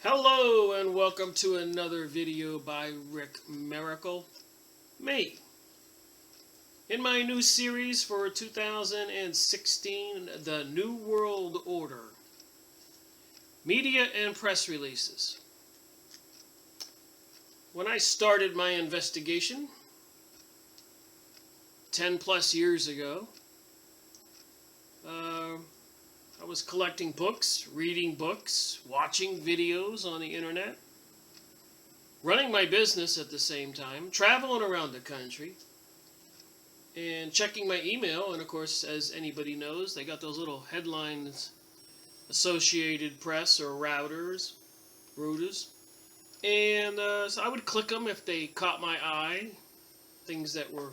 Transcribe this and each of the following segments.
Hello and welcome to another video by Rick Miracle, me. In my new series for 2016, The New World Order, Media and Press Releases. When I started my investigation 10 plus years ago, I was collecting books, reading books, watching videos on the internet, running my business at the same time, traveling around the country, and checking my email. And of course, as anybody knows, they got those little headlines, Associated Press or routers. And so I would click them if they caught my eye, things that were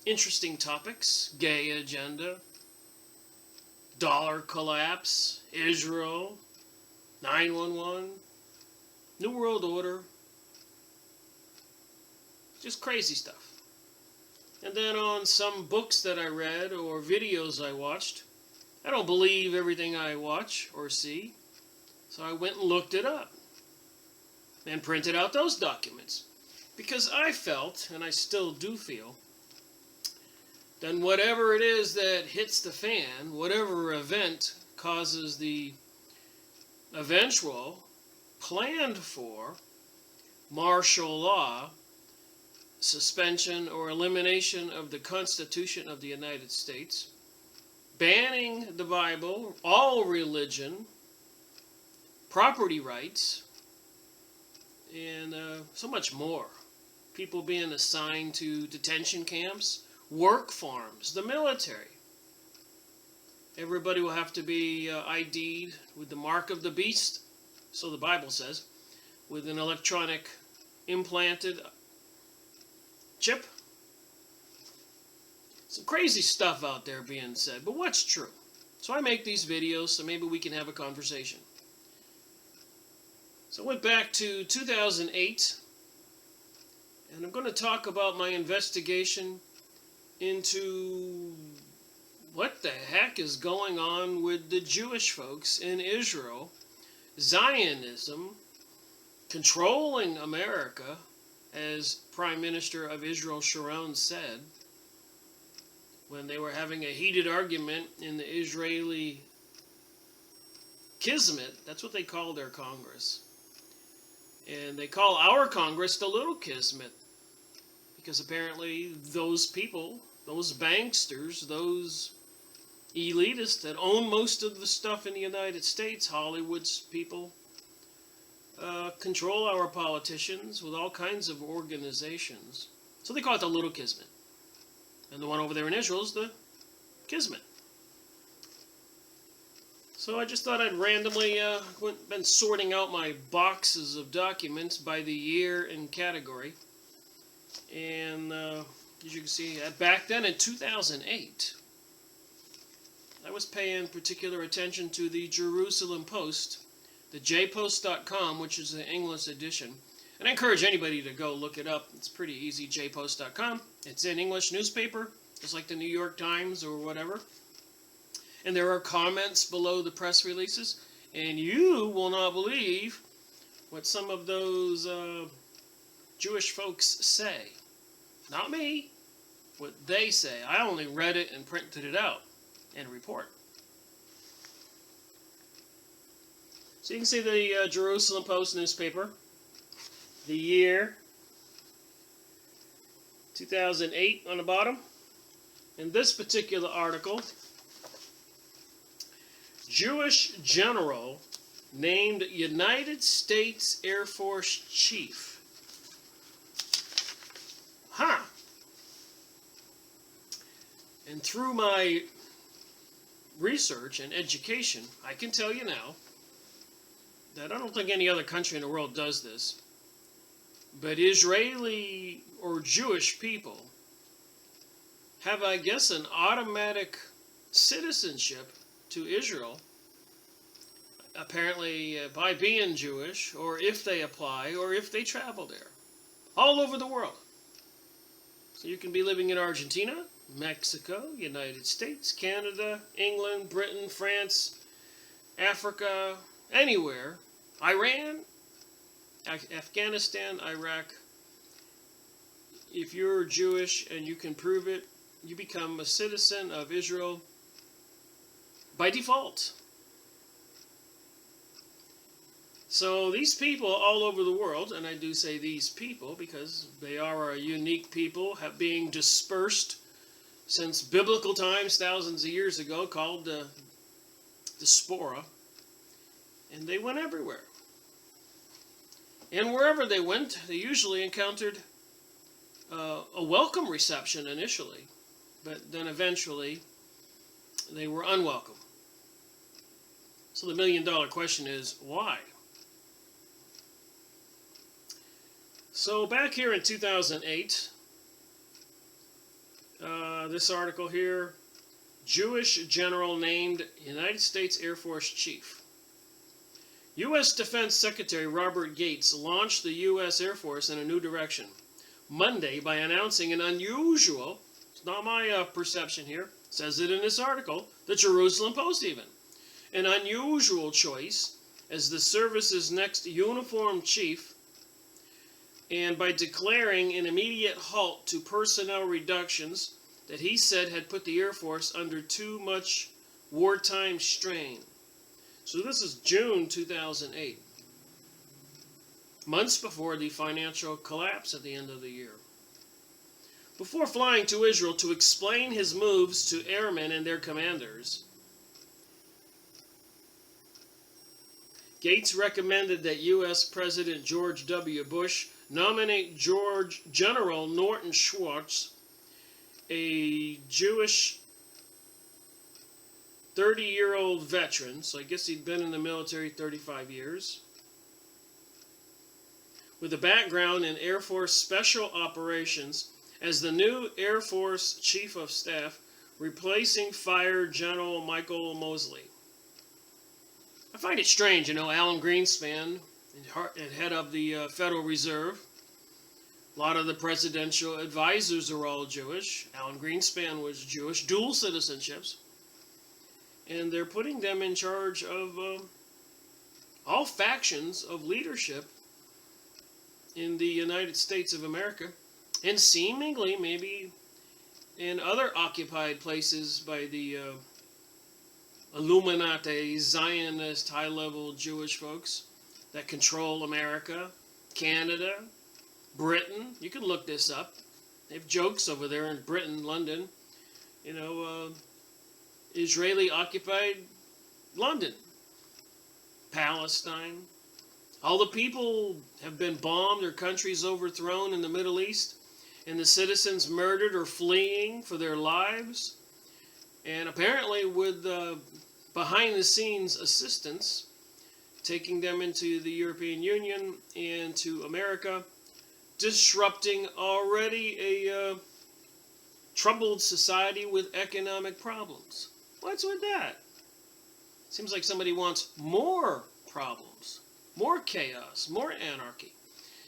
interesting topics, gay agenda, dollar collapse, Israel, 911, New World Order, just crazy stuff. And then on some books that I read or videos I watched, I don't believe everything I watch or see, so I went and looked it up and printed out those documents, because I felt, and I still do feel, then whatever it is that hits the fan, whatever event causes the eventual, planned for, martial law, suspension or elimination of the Constitution of the United States, banning the Bible, all religion, property rights, and so much more. People being assigned to detention camps, work farms, the military. Everybody will have to be ID'd with the mark of the beast, so the Bible says, with an electronic implanted chip. Some crazy stuff out there being said, but what's true? So I make these videos so maybe we can have a conversation. So I went back to 2008, and I'm going to talk about my investigation into what the heck is going on with the Jewish folks in Israel, Zionism, controlling America, as Prime Minister of Israel Sharon said, when they were having a heated argument in the Israeli Kismet. That's what they call their Congress. And they call our Congress the Little Kismet, because apparently those people, those banksters, those elitists that own most of the stuff in the United States, Hollywood's people, control our politicians with all kinds of organizations. So they call it the Little Kismet. And the one over there in Israel is the Kismet. So I just thought I'd randomly been sorting out my boxes of documents by the year and category. And as you can see, back then in 2008, I was paying particular attention to the Jerusalem Post, the jpost.com, which is the English edition. And I encourage anybody to go look it up. It's pretty easy, jpost.com. It's an English newspaper, just like the New York Times or whatever. And there are comments below the press releases. And you will not believe what some of those Jewish folks say. Not me. What they say. I only read it and printed it out and report. So you can see the Jerusalem Post newspaper. The year 2008 on the bottom. In this particular article, Jewish general named United States Air Force chief. Huh. And through my research and education, I can tell you now that I don't think any other country in the world does this, but Israeli or Jewish people have, I guess, an automatic citizenship to Israel, apparently by being Jewish, or if they apply, or if they travel there, all over the world. So you can be living in Argentina, Mexico, United States, Canada, England, Britain, France, Africa, anywhere, Iran, Afghanistan, Iraq. If you're Jewish and you can prove it, you become a citizen of Israel by default. So these people all over the world, and I do say these people because they are a unique people, have being dispersed since biblical times, thousands of years ago, called diaspora, and they went everywhere. And wherever they went, they usually encountered a welcome reception initially, but then eventually they were unwelcome. So the million-dollar question is, why? So back here in 2008, this article here, Jewish general named United States Air Force chief. U.S. Defense Secretary Robert Gates launched the U.S. Air Force in a new direction Monday by announcing an unusual, it's not my perception here, says it in this article, the Jerusalem Post even, an unusual choice as the service's next uniformed chief, and by declaring an immediate halt to personnel reductions that he said had put the Air Force under too much wartime strain. So this is June 2008, months before the financial collapse at the end of the year. Before flying to Israel to explain his moves to airmen and their commanders, Gates recommended that U.S. President George W. Bush nominate General Norton Schwartz, a Jewish 30-year-old veteran, so I guess he'd been in the military 35 years, with a background in Air Force Special Operations as the new Air Force Chief of Staff, replacing fired General Michael Mosley. I find it strange, Alan Greenspan, head of the Federal Reserve. A lot of the presidential advisors are all Jewish. Alan Greenspan was Jewish, dual citizenships. And they're putting them in charge of all factions of leadership in the United States of America, and seemingly maybe in other occupied places by the Illuminati, Zionist, high-level Jewish folks that control America, Canada, Britain. You can look this up. They have jokes over there in Britain, London. Israeli-occupied London, Palestine. All the people have been bombed, their countries overthrown in the Middle East, and the citizens murdered or fleeing for their lives. And apparently with behind-the-scenes assistance, taking them into the European Union and to America, disrupting already a troubled society with economic problems. What's with that? Seems like somebody wants more problems, more chaos, more anarchy.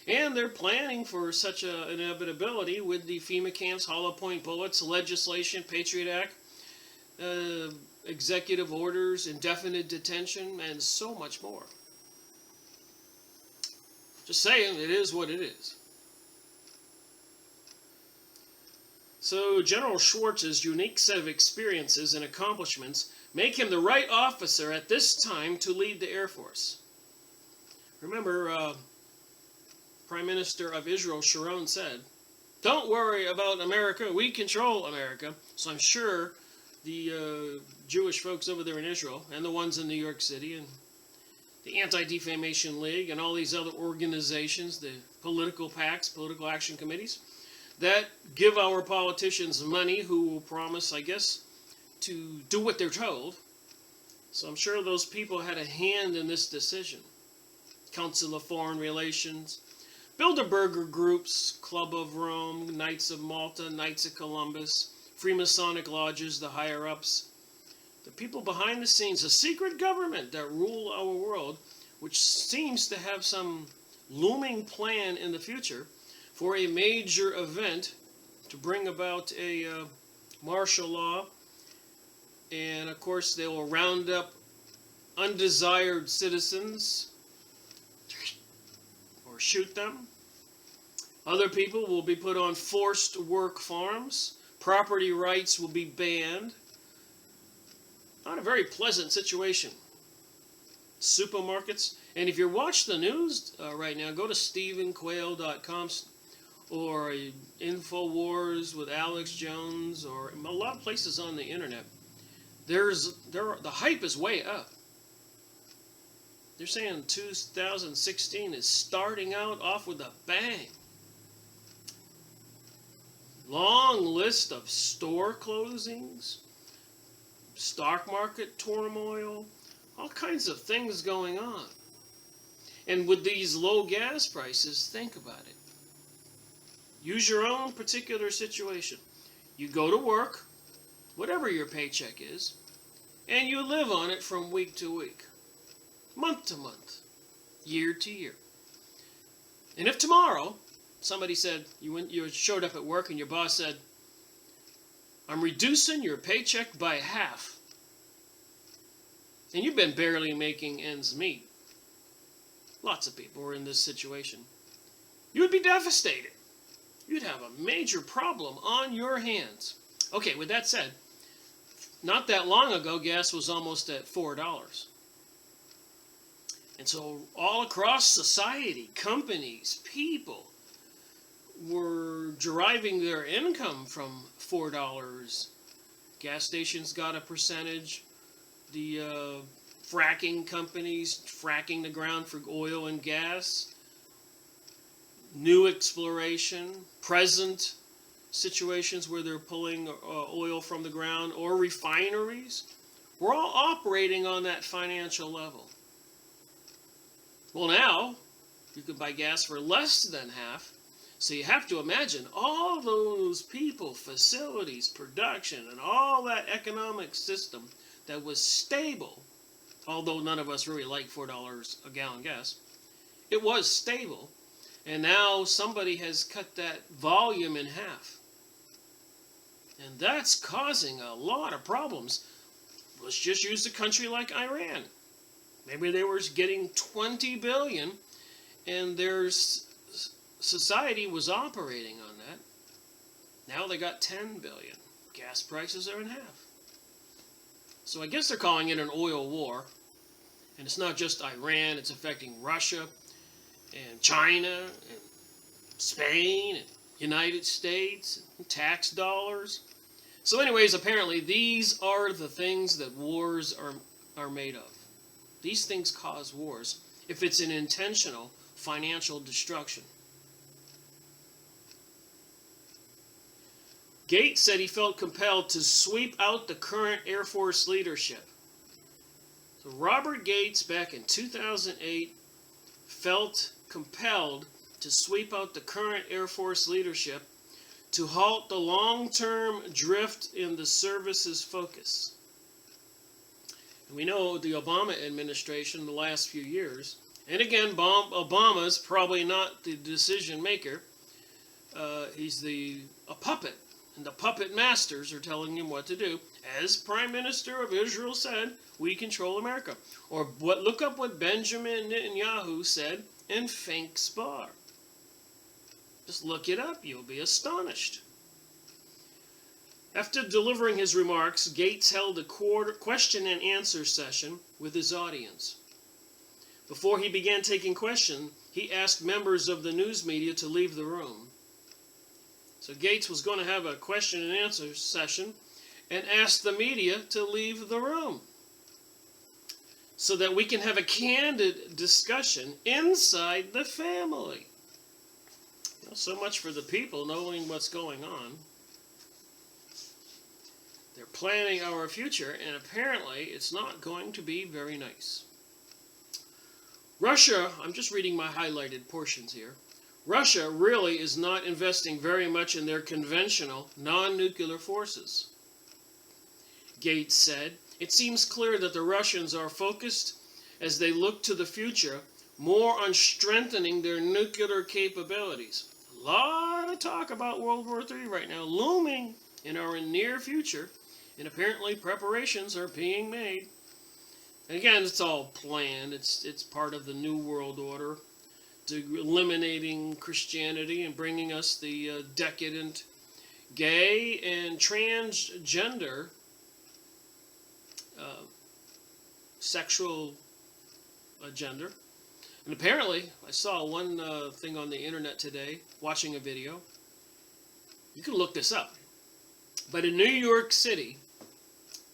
And they're planning for such an inevitability with the FEMA camps, hollow point bullets, legislation, Patriot Act, executive orders, indefinite detention, and so much more. Just saying, it is what it is. So General Schwartz's unique set of experiences and accomplishments make him the right officer at this time to lead the Air Force. Remember, Prime Minister of Israel, Sharon, said, "Don't worry about America, we control America." So I'm sure the Jewish folks over there in Israel, and the ones in New York City, and the Anti-Defamation League, and all these other organizations, the political PACs, political action committees, that give our politicians money who will promise, I guess, to do what they're told. So I'm sure those people had a hand in this decision. Council of Foreign Relations, Bilderberger groups, Club of Rome, Knights of Malta, Knights of Columbus, Freemasonic lodges, the higher-ups, the people behind the scenes, a secret government that rule our world, which seems to have some looming plan in the future for a major event to bring about a martial law. And of course they will round up undesired citizens or shoot them. Other people will be put on forced work farms. Property rights will be banned. Not a very pleasant situation. Supermarkets. And if you watch the news right now, go to stephenquayle.com or InfoWars with Alex Jones or a lot of places on the internet. The hype is way up. They're saying 2016 is starting out off with a bang. Long list of store closings, stock market turmoil, all kinds of things going on. And with these low gas prices, think about it. Use your own particular situation. You go to work, whatever your paycheck is, and you live on it from week to week, month to month, year to year. And if tomorrow somebody said, you showed up at work and your boss said, I'm reducing your paycheck by half, and you've been barely making ends meet. Lots of people are in this situation. You would be devastated. You'd have a major problem on your hands. Okay, with that said, not that long ago, gas was almost at $4. And so all across society, companies, people were deriving their income from $4. Gas stations got a percentage. The fracking companies fracking the ground for oil and gas. New exploration, present situations where they're pulling oil from the ground, or refineries. We're all operating on that financial level. Well, now you can buy gas for less than half. So you have to imagine all those people, facilities, production, and all that economic system that was stable, although none of us really like $4 a gallon gas. It was stable. And now somebody has cut that volume in half. And that's causing a lot of problems. Let's just use a country like Iran. Maybe they were getting 20 billion and their society was operating on that. Now they got 10 billion. Gas prices are in half. So I guess they're calling it an oil war. And it's not just Iran, it's affecting Russia and China and Spain and United States and tax dollars. So anyways, apparently these are the things that wars are made of. These things cause wars if it's an intentional financial destruction. Gates said he felt compelled to sweep out the current Air Force leadership. So Robert Gates, back in 2008, felt compelled to sweep out the current Air Force leadership to halt the long-term drift in the service's focus. And we know the Obama administration the last few years, and again, Obama's probably not the decision maker. He's a puppet, and the puppet masters are telling him what to do. As Prime Minister of Israel said, we control America. Or look up what Benjamin Netanyahu said in Fink Spar. Just look it up, you'll be astonished. After delivering his remarks, Gates held a question and answer session with his audience. Before he began taking questions, he asked members of the news media to leave the room. So Gates was going to have a question and answer session and asked the media to leave the room so that we can have a candid discussion inside the family. So much for the people knowing what's going on. They're planning our future, and apparently it's not going to be very nice. Russia, I'm just reading my highlighted portions here. Russia really is not investing very much in their conventional, non-nuclear forces. Gates said, it seems clear that the Russians are focused, as they look to the future, more on strengthening their nuclear capabilities. A lot of talk about World War III right now, looming in our near future, and apparently preparations are being made. And again, it's all planned. It's part of the New World Order eliminating Christianity and bringing us the decadent, gay, and transgender sexual gender. And apparently, I saw one thing on the internet today, watching a video. You can look this up. But in New York City,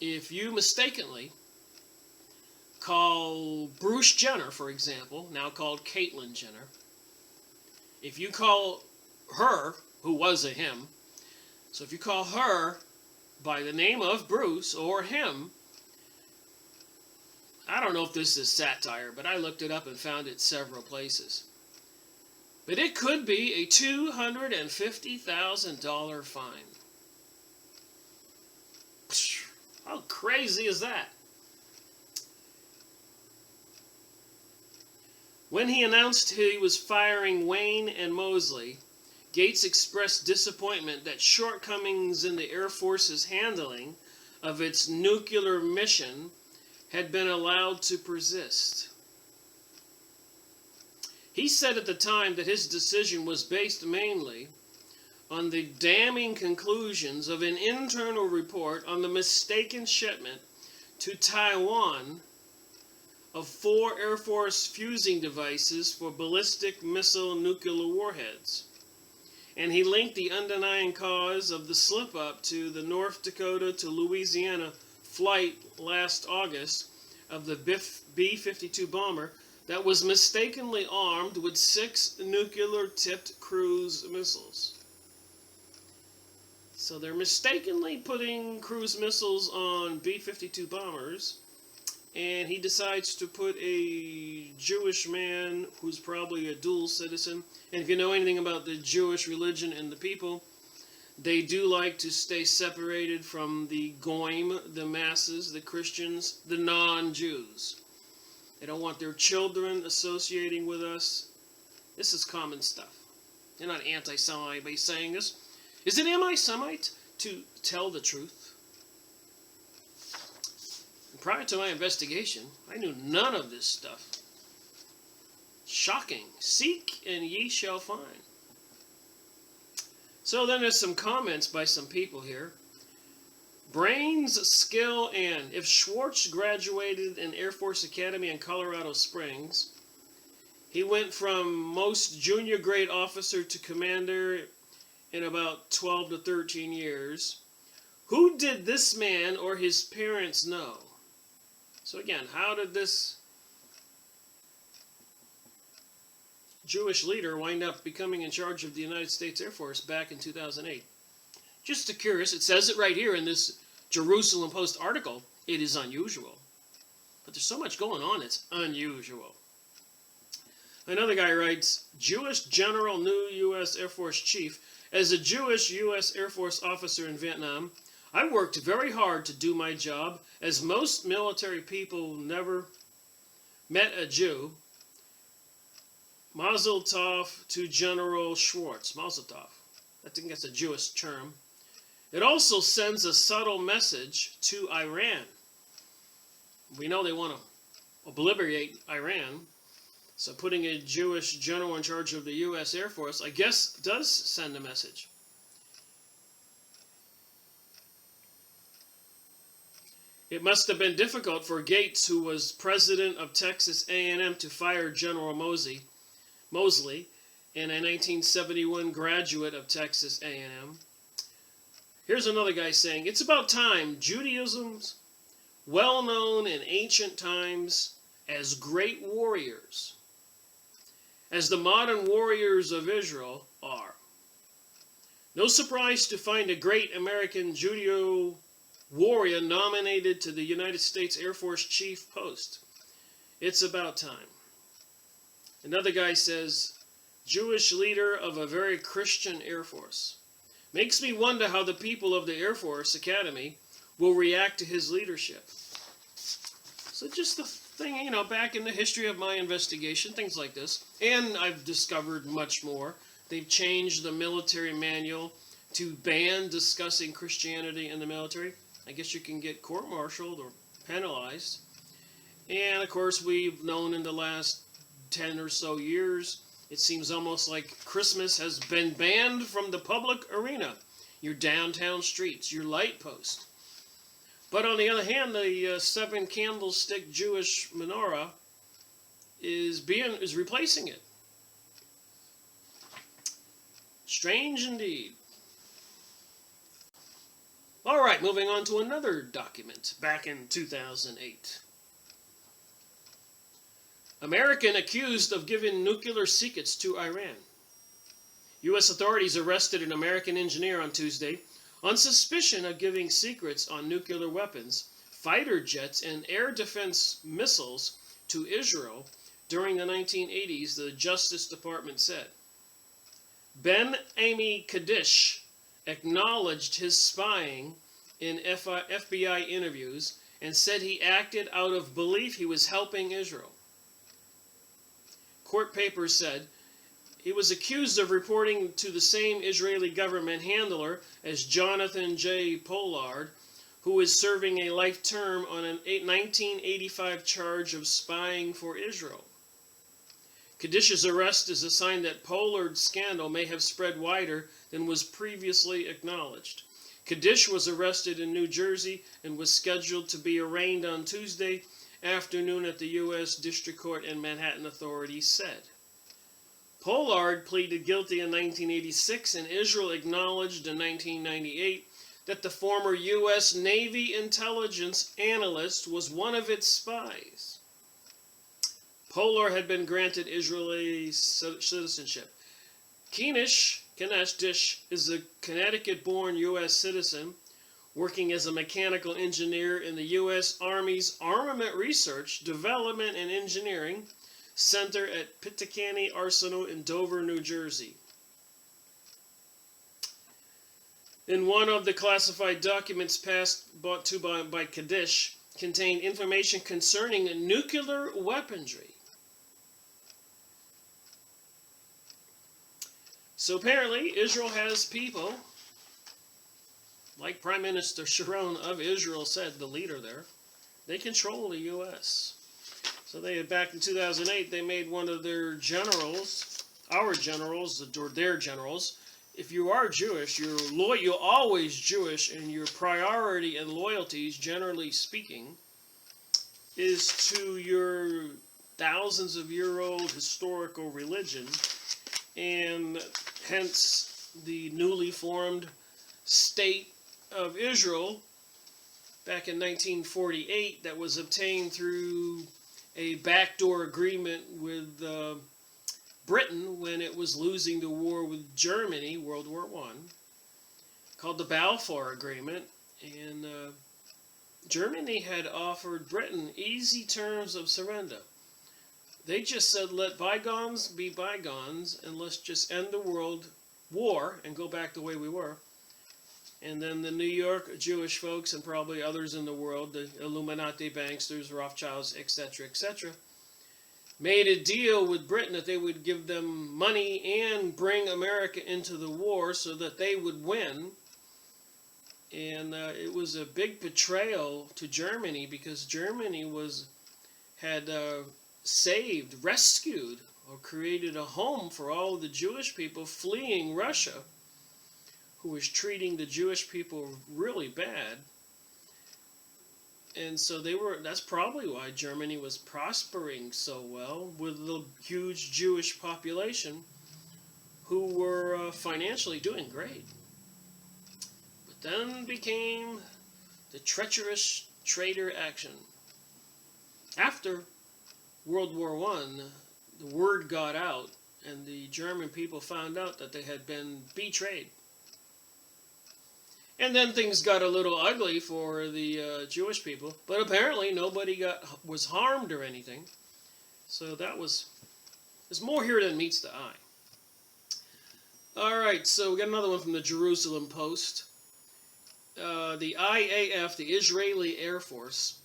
if you mistakenly call Bruce Jenner, for example, now called Caitlyn Jenner, if you call her, who was a him, so if you call her by the name of Bruce or him, I don't know if this is satire, but I looked it up and found it several places. But it could be a $250,000 fine. How crazy is that? When he announced he was firing Wayne and Mosley, Gates expressed disappointment that shortcomings in the Air Force's handling of its nuclear mission had been allowed to persist. He said at the time that his decision was based mainly on the damning conclusions of an internal report on the mistaken shipment to Taiwan of 4 Air Force fusing devices for ballistic missile nuclear warheads. And he linked the undenying cause of the slip-up to the North Dakota to Louisiana flight last August of the B-52 bomber that was mistakenly armed with 6 nuclear-tipped cruise missiles. So they're mistakenly putting cruise missiles on B-52 bombers, and he decides to put a Jewish man who's probably a dual citizen. And if you know anything about the Jewish religion and the people, they do like to stay separated from the goyim, the masses, the Christians, the non-Jews. They don't want their children associating with us. This is common stuff. They're not anti-Semite by saying this. Is it anti-Semite to tell the truth? And prior to my investigation, I knew none of this stuff. Shocking. Seek and ye shall find. So then there's some comments by some people here. Brains, skill, and if Schwartz graduated in Air Force Academy in Colorado Springs, he went from most junior grade officer to commander in about 12 to 13 years. Who did this man or his parents know? So again, how did this Jewish leader wind up becoming in charge of the United States Air Force back in 2008? Just curious, it says it right here in this Jerusalem Post article, it is unusual. But there's so much going on, it's unusual. Another guy writes, Jewish general, new U.S. Air Force chief. As a Jewish U.S. Air Force officer in Vietnam, I worked very hard to do my job, as most military people never met a Jew. Mazel tov to General Schwartz. Mazel tov. I think that's a Jewish term. It also sends a subtle message to Iran. We know they want to obliterate Iran. So putting a Jewish general in charge of the U.S. Air Force, I guess, does send a message. It must have been difficult for Gates, who was president of Texas A&M, to fire General Mosley, and a 1971 graduate of Texas A&M. Here's another guy saying, it's about time Judaism's well known in ancient times as great warriors, as the modern warriors of Israel are. No surprise to find a great American Judeo warrior nominated to the United States Air Force chief post. It's about time. Another guy says, Jewish leader of a very Christian Air Force. Makes me wonder how the people of the Air Force Academy will react to his leadership. So just the thing, back in the history of my investigation, things like this. And I've discovered much more. They've changed the military manual to ban discussing Christianity in the military. I guess you can get court-martialed or penalized. And of course, we've known in the last 10 or so years, It seems almost like Christmas has been banned from the public arena, your downtown streets, your light post. But on the other hand, the seven candlestick Jewish menorah is replacing it. Strange indeed. All right, moving on to another document back in 2008. American accused of giving nuclear secrets to Iran. U.S. authorities arrested an American engineer on Tuesday on suspicion of giving secrets on nuclear weapons, fighter jets, and air defense missiles to Israel during the 1980s, the Justice Department said. Ben Ami Kaddish acknowledged his spying in FBI interviews and said he acted out of belief he was helping Israel. Court papers said he was accused of reporting to the same Israeli government handler as Jonathan J. Pollard, who is serving a life term on a 1985 charge of spying for Israel. Kaddish's arrest is a sign that Pollard's scandal may have spread wider than was previously acknowledged. Kaddish was arrested in New Jersey and was scheduled to be arraigned on Tuesday afternoon at the U.S. District Court and Manhattan authorities said. Pollard pleaded guilty in 1986, and Israel acknowledged in 1998 that the former U.S. Navy intelligence analyst was one of its spies. Pollard had been granted Israeli citizenship. Kenish Dish is a Connecticut-born U.S. citizen working as a mechanical engineer in the U.S. Army's Armament Research, Development, and Engineering Center at Pitacany Arsenal in Dover, New Jersey. In one of the classified documents brought to by Kaddish contained information concerning nuclear weaponry. So apparently Israel has people, like Prime Minister Sharon of Israel said, the leader there, they control the U.S. So back in 2008, they made one of their generals, our generals, or their generals. If you are Jewish, you're always Jewish, and your priority and loyalties, generally speaking, is to your thousands of year old historical religion, and hence the newly formed state of Israel back in 1948 that was obtained through a backdoor agreement with Britain when it was losing the war with Germany, World War I, called the Balfour Agreement. And Germany had offered Britain easy terms of surrender. They just said, let bygones be bygones, and let's just end the world war and go back the way we were. And then the New York Jewish folks, and probably others in the world, the Illuminati banksters, Rothschilds, etc., made a deal with Britain that they would give them money and bring America into the war so that they would win. And it was a big betrayal to Germany, because Germany had rescued, or created a home for all of the Jewish people fleeing Russia, who was treating the Jewish people really bad. And so that's probably why Germany was prospering so well, with the huge Jewish population who were financially doing great. But then became the treacherous traitor action. After World War I, the word got out, and the German people found out that they had been betrayed. And then things got a little ugly for the Jewish people, but apparently nobody was harmed or anything. So there's more here than meets the eye. All right, so we got another one from the Jerusalem Post. The IAF, the Israeli Air Force,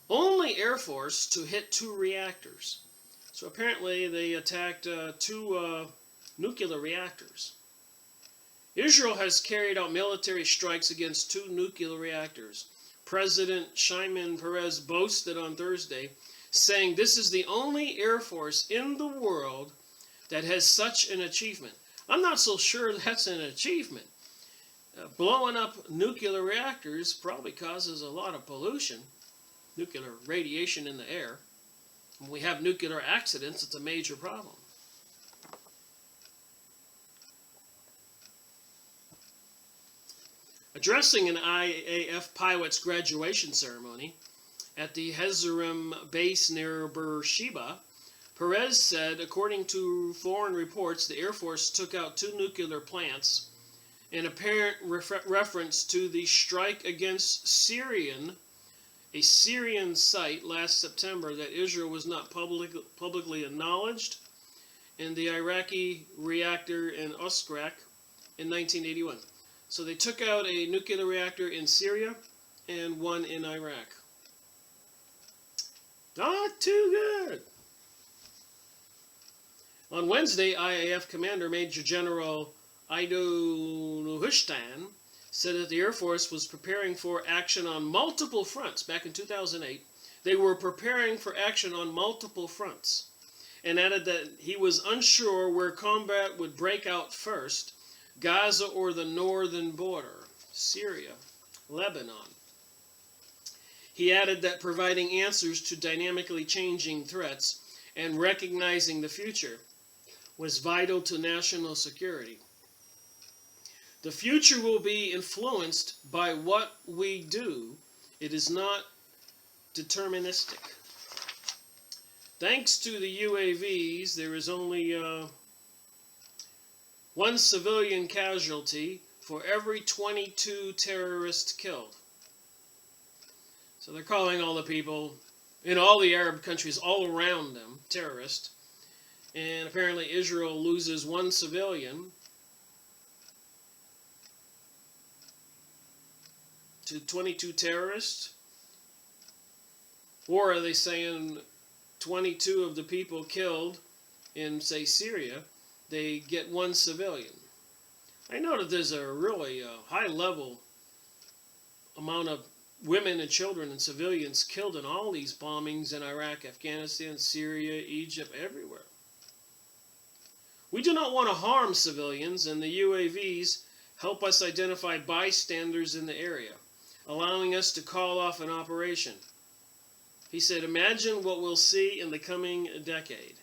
only Air Force to hit 2 reactors. So apparently they attacked 2 nuclear reactors. Israel has carried out military strikes against 2 nuclear reactors. President Shimon Peres boasted on Thursday, saying this is the only Air Force in the world that has such an achievement. I'm not so sure that's an achievement. Blowing up nuclear reactors probably causes a lot of pollution, nuclear radiation in the air. When we have nuclear accidents, it's a major problem. Addressing an IAF pilot's graduation ceremony at the Hezarim base near Beersheba, Perez said, according to foreign reports, the Air Force took out 2 nuclear plants, in apparent reference to the strike against a Syrian site last September that Israel was not publicly acknowledged, and the Iraqi reactor in Osrak in 1981. So they took out a nuclear reactor in Syria and one in Iraq. Not too good. On Wednesday, IAF Commander Major General Ido Nuhustan said that the Air Force was preparing for action on multiple fronts. Back in 2008, they were preparing for action on multiple fronts, and added that he was unsure where combat would break out first, Gaza or the northern border, Syria, Lebanon. He added that providing answers to dynamically changing threats and recognizing the future was vital to national security. The future will be influenced by what we do. It is not deterministic. Thanks to the UAVs, there is only 1 civilian casualty for every 22 terrorists killed. So they're calling all the people in all the Arab countries all around them terrorists. And apparently Israel loses 1 civilian to 22 terrorists. Or are they saying 22 of the people killed in, say, Syria, they get 1 civilian? I know that there's a really high level amount of women and children and civilians killed in all these bombings in Iraq, Afghanistan, Syria, Egypt, everywhere. We do not want to harm civilians, and the UAVs help us identify bystanders in the area, allowing us to call off an operation. He said, imagine what we'll see in the coming decade.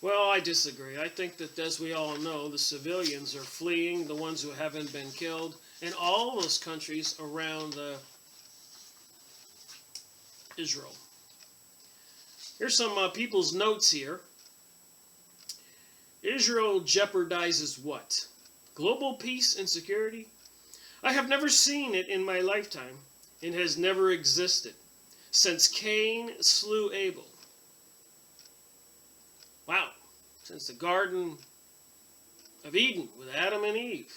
Well, I disagree. I think that, as we all know, the civilians are fleeing, the ones who haven't been killed, in all those countries around Israel. Here's some people's notes here. Israel jeopardizes what? Global peace and security? I have never seen it in my lifetime. It has never existed since Cain slew Abel. Wow. Since the Garden of Eden with Adam and Eve.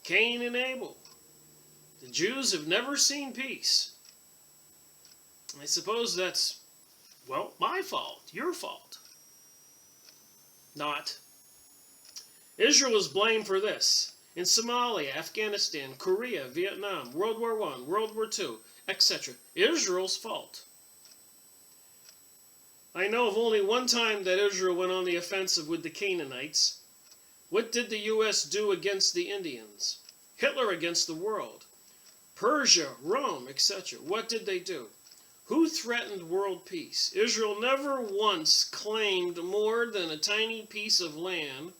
Cain and Abel. The Jews have never seen peace. I suppose that's, well, my fault, your fault. Not. Israel is blamed for this. In Somalia, Afghanistan, Korea, Vietnam, World War I, World War II, etc. Israel's fault. I know of only one time that Israel went on the offensive with the Canaanites. What did the U.S. do against the Indians? Hitler against the world. Persia, Rome, etc. What did they do? Who threatened world peace? Israel never once claimed more than a tiny piece of land.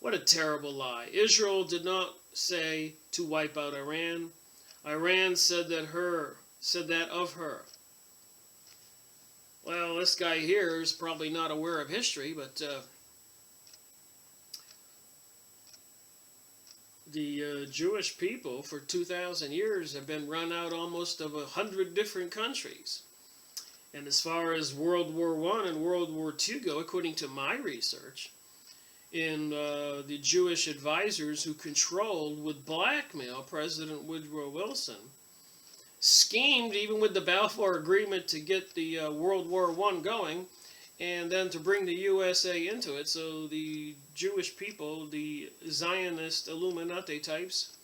What a terrible lie. Israel did not say to wipe out Iran. Iran said that of her. Well, this guy here is probably not aware of history, but the Jewish people for 2,000 years have been run out almost of 100 different countries. And as far as World War I and World War II go, according to my research, in the Jewish advisors who controlled with blackmail President Woodrow Wilson, schemed even with the Balfour Agreement to get the World War I going, and then to bring the USA into it. So the Jewish people, the Zionist Illuminati types,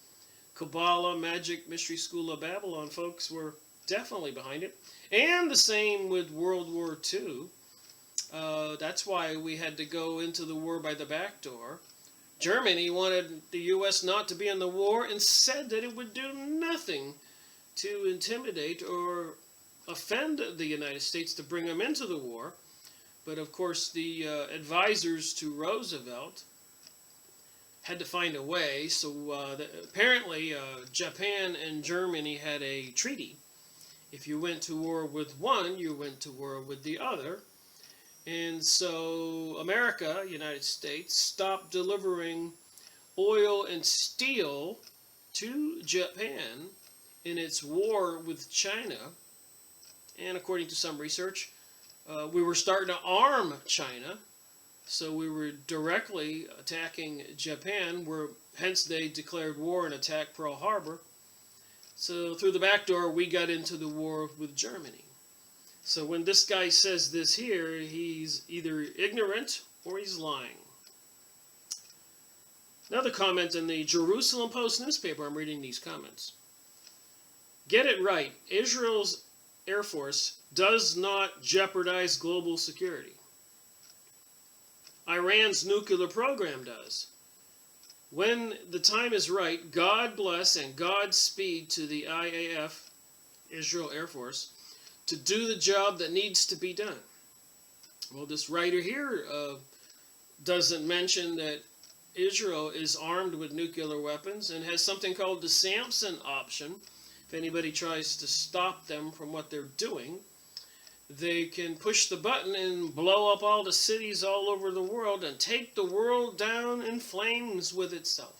Kabbalah, Magic, Mystery School of Babylon folks, were definitely behind it. And the same with World War II. That's why we had to go into the war by the back door. Germany wanted the U.S. not to be in the war and said that it would do nothing to intimidate or offend the United States to bring them into the war. But of course, the advisors to Roosevelt had to find a way. So apparently, Japan and Germany had a treaty. If you went to war with one, you went to war with the other. And so America, United States, stopped delivering oil and steel to Japan in its war with China. And according to some research, we were starting to arm China. So we were directly attacking Japan, where hence they declared war and attacked Pearl Harbor. So through the back door, we got into the war with Germany. So when this guy says this here, he's either ignorant or he's lying. Another comment in the Jerusalem Post newspaper, I'm reading these comments. Get it right, Israel's Air Force does not jeopardize global security. Iran's nuclear program does. When the time is right, God bless and Godspeed to the IAF, Israel Air Force, to do the job that needs to be done. Well, this writer here doesn't mention that Israel is armed with nuclear weapons and has something called the Samson option. If anybody tries to stop them from what they're doing, they can push the button and blow up all the cities all over the world and take the world down in flames with itself.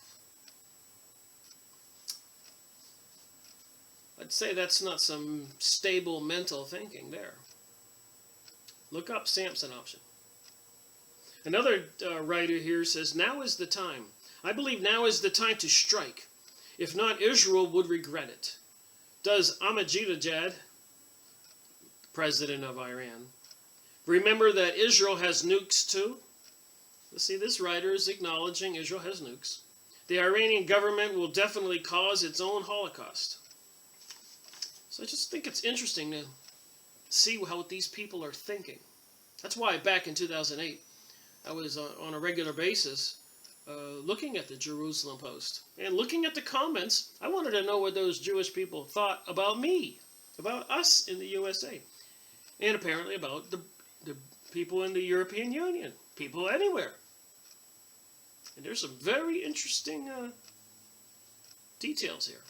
I'd say that's not some stable mental thinking there. Look up Samson option. Another writer here says, now is the time. I believe now is the time to strike. If not, Israel would regret it. Does Ahmadinejad, president of Iran, remember that Israel has nukes too? Let's see, this writer is acknowledging Israel has nukes. The Iranian government will definitely cause its own Holocaust. So I just think it's interesting to see how these people are thinking. That's why back in 2008, I was on a regular basis looking at the Jerusalem Post and looking at the comments. I wanted to know what those Jewish people thought about me, about us in the USA, and apparently about the people in the European Union, people anywhere. And there's some very interesting details here.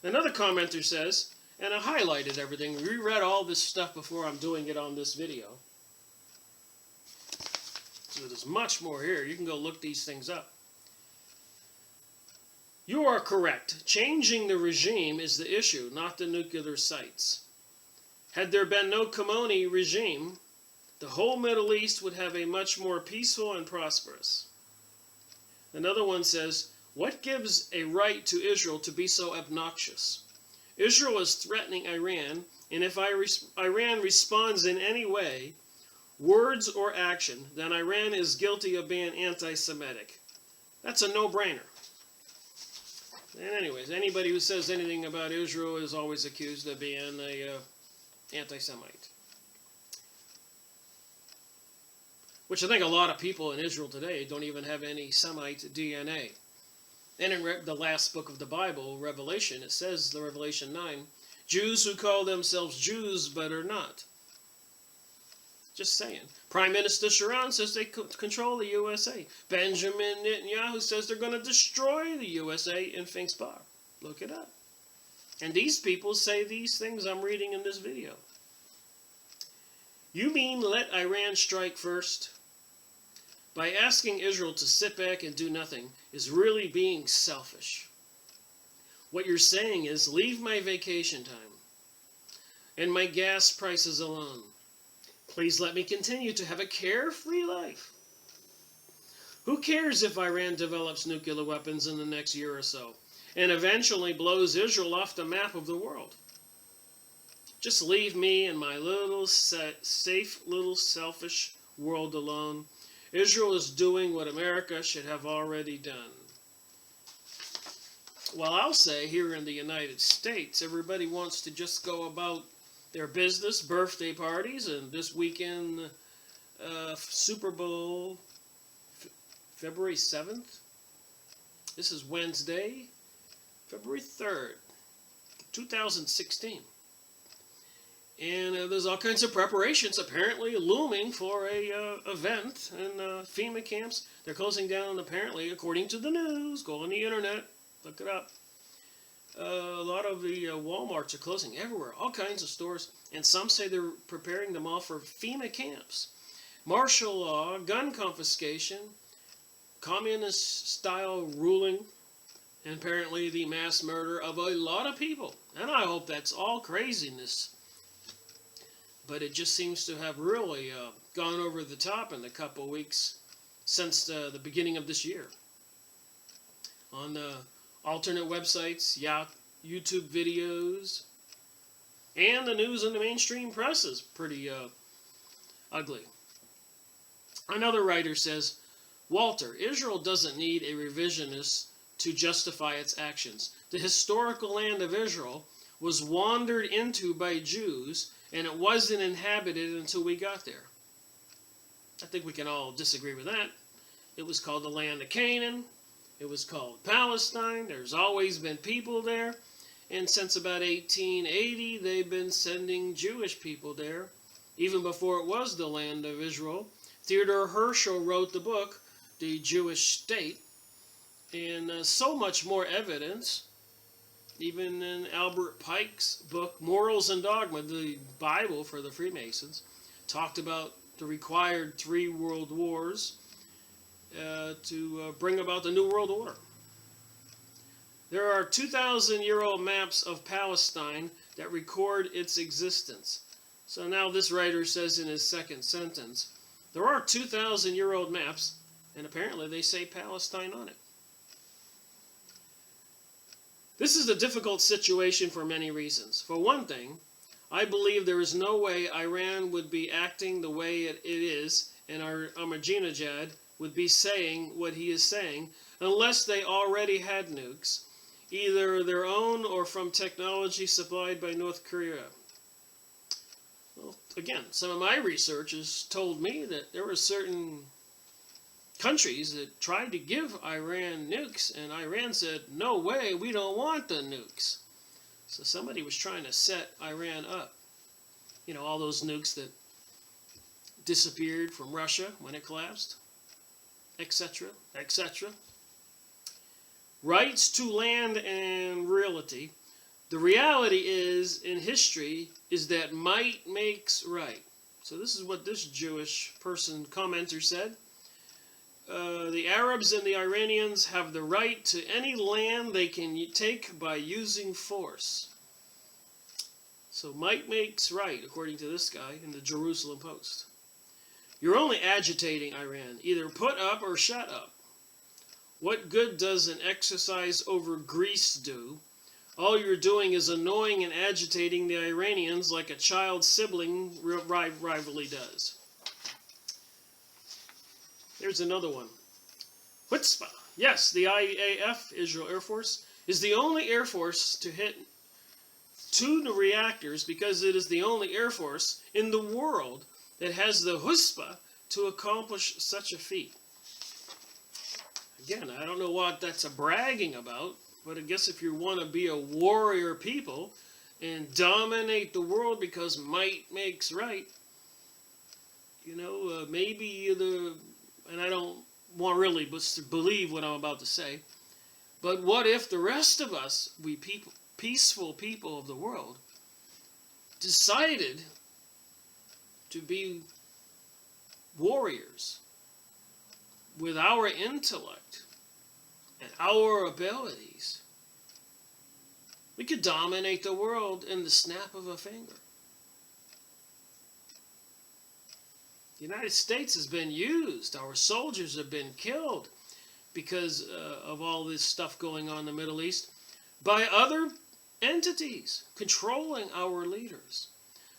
Another commenter says, and I highlighted everything, reread all this stuff before I'm doing it on this video. So there's much more here. You can go look these things up. You are correct. Changing the regime is the issue, not the nuclear sites. Had there been no Khomeini regime, the whole Middle East would have a much more peaceful and prosperous. Another one says, what gives a right to Israel to be so obnoxious? Israel is threatening Iran, and if Iran responds in any way, words or action, then Iran is guilty of being anti-Semitic. That's a no-brainer. And anyways, anybody who says anything about Israel is always accused of being a anti-Semite. Which I think a lot of people in Israel today don't even have any Semite DNA. And in the last book of the Bible, Revelation, it says, the Revelation 9, Jews who call themselves Jews but are not. Just saying. Prime Minister Sharon says they control the USA. Benjamin Netanyahu says they're going to destroy the USA in Finks Bar. Look it up. And these people say these things I'm reading in this video. You mean let Iran strike first? By asking Israel to sit back and do nothing is really being selfish. What you're saying is, leave my vacation time and my gas prices alone. Please let me continue to have a carefree life. Who cares if Iran develops nuclear weapons in the next year or so and eventually blows Israel off the map of the world? Just leave me and my little safe, little selfish world alone. Israel is doing what America should have already done. Well, I'll say here in the United States, everybody wants to just go about their business, birthday parties, and this weekend, Super Bowl, February 7th. This is Wednesday, February 3rd, 2016. And there's all kinds of preparations apparently looming for a event in FEMA camps. They're closing down apparently, according to the news. Go on the internet, look it up. A lot of the Walmarts are closing everywhere, all kinds of stores. And some say they're preparing them all for FEMA camps. Martial law, gun confiscation, communist-style ruling, and apparently the mass murder of a lot of people. And I hope that's all craziness. But it just seems to have really gone over the top in the couple weeks since the beginning of this year. On alternate websites, YouTube videos, and the news in the mainstream press is pretty ugly. Another writer says, Walter, Israel doesn't need a revisionist to justify its actions. The historical land of Israel was wandered into by Jews, and it wasn't inhabited until we got there. I think we can all disagree with that. It was called the land of Canaan. It was called Palestine. There's always been people there. And since about 1880, they've been sending Jewish people there, even before it was the land of Israel. Theodore Herschel wrote the book, The Jewish State, and so much more evidence. Even in Albert Pike's book, Morals and Dogma, the Bible for the Freemasons, talked about the required 3 world wars to bring about the New World Order. There are 2,000-year-old maps of Palestine that record its existence. So now this writer says in his second sentence, there are 2,000-year-old maps, and apparently they say Palestine on it. This is a difficult situation for many reasons. For one thing, I believe there is no way Iran would be acting the way it is, and Ahmadinejad would be saying what he is saying, unless they already had nukes, either their own or from technology supplied by North Korea. Well, again, some of my research has told me that there were certain countries that tried to give Iran nukes, and Iran said, no way, we don't want the nukes. So somebody was trying to set Iran up. You know, all those nukes that disappeared from Russia when it collapsed, etc., etc. Rights to land and realty. The reality is, in history, is that might makes right. So this is what this Jewish commenter said. The Arabs and the Iranians have the right to any land they can take by using force. So might makes right, according to this guy in the Jerusalem Post. You're only agitating Iran. Either put up or shut up. What good does an exercise over Greece do? All you're doing is annoying and agitating the Iranians like a child sibling rivalry does. Here's another one. Chutzpah. Yes, the IAF, Israel Air Force, is the only Air Force to hit 2 reactors because it is the only Air Force in the world that has the chutzpah to accomplish such a feat. Again, I don't know what that's a bragging about, but I guess if you want to be a warrior people and dominate the world because might makes right, you know, maybe and I don't want really to believe what I'm about to say, but what if the rest of us, we peaceful people of the world, decided to be warriors with our intellect and our abilities? We could dominate the world in the snap of a finger. The United States has been used. Our soldiers have been killed because of all this stuff going on in the Middle East by other entities controlling our leaders.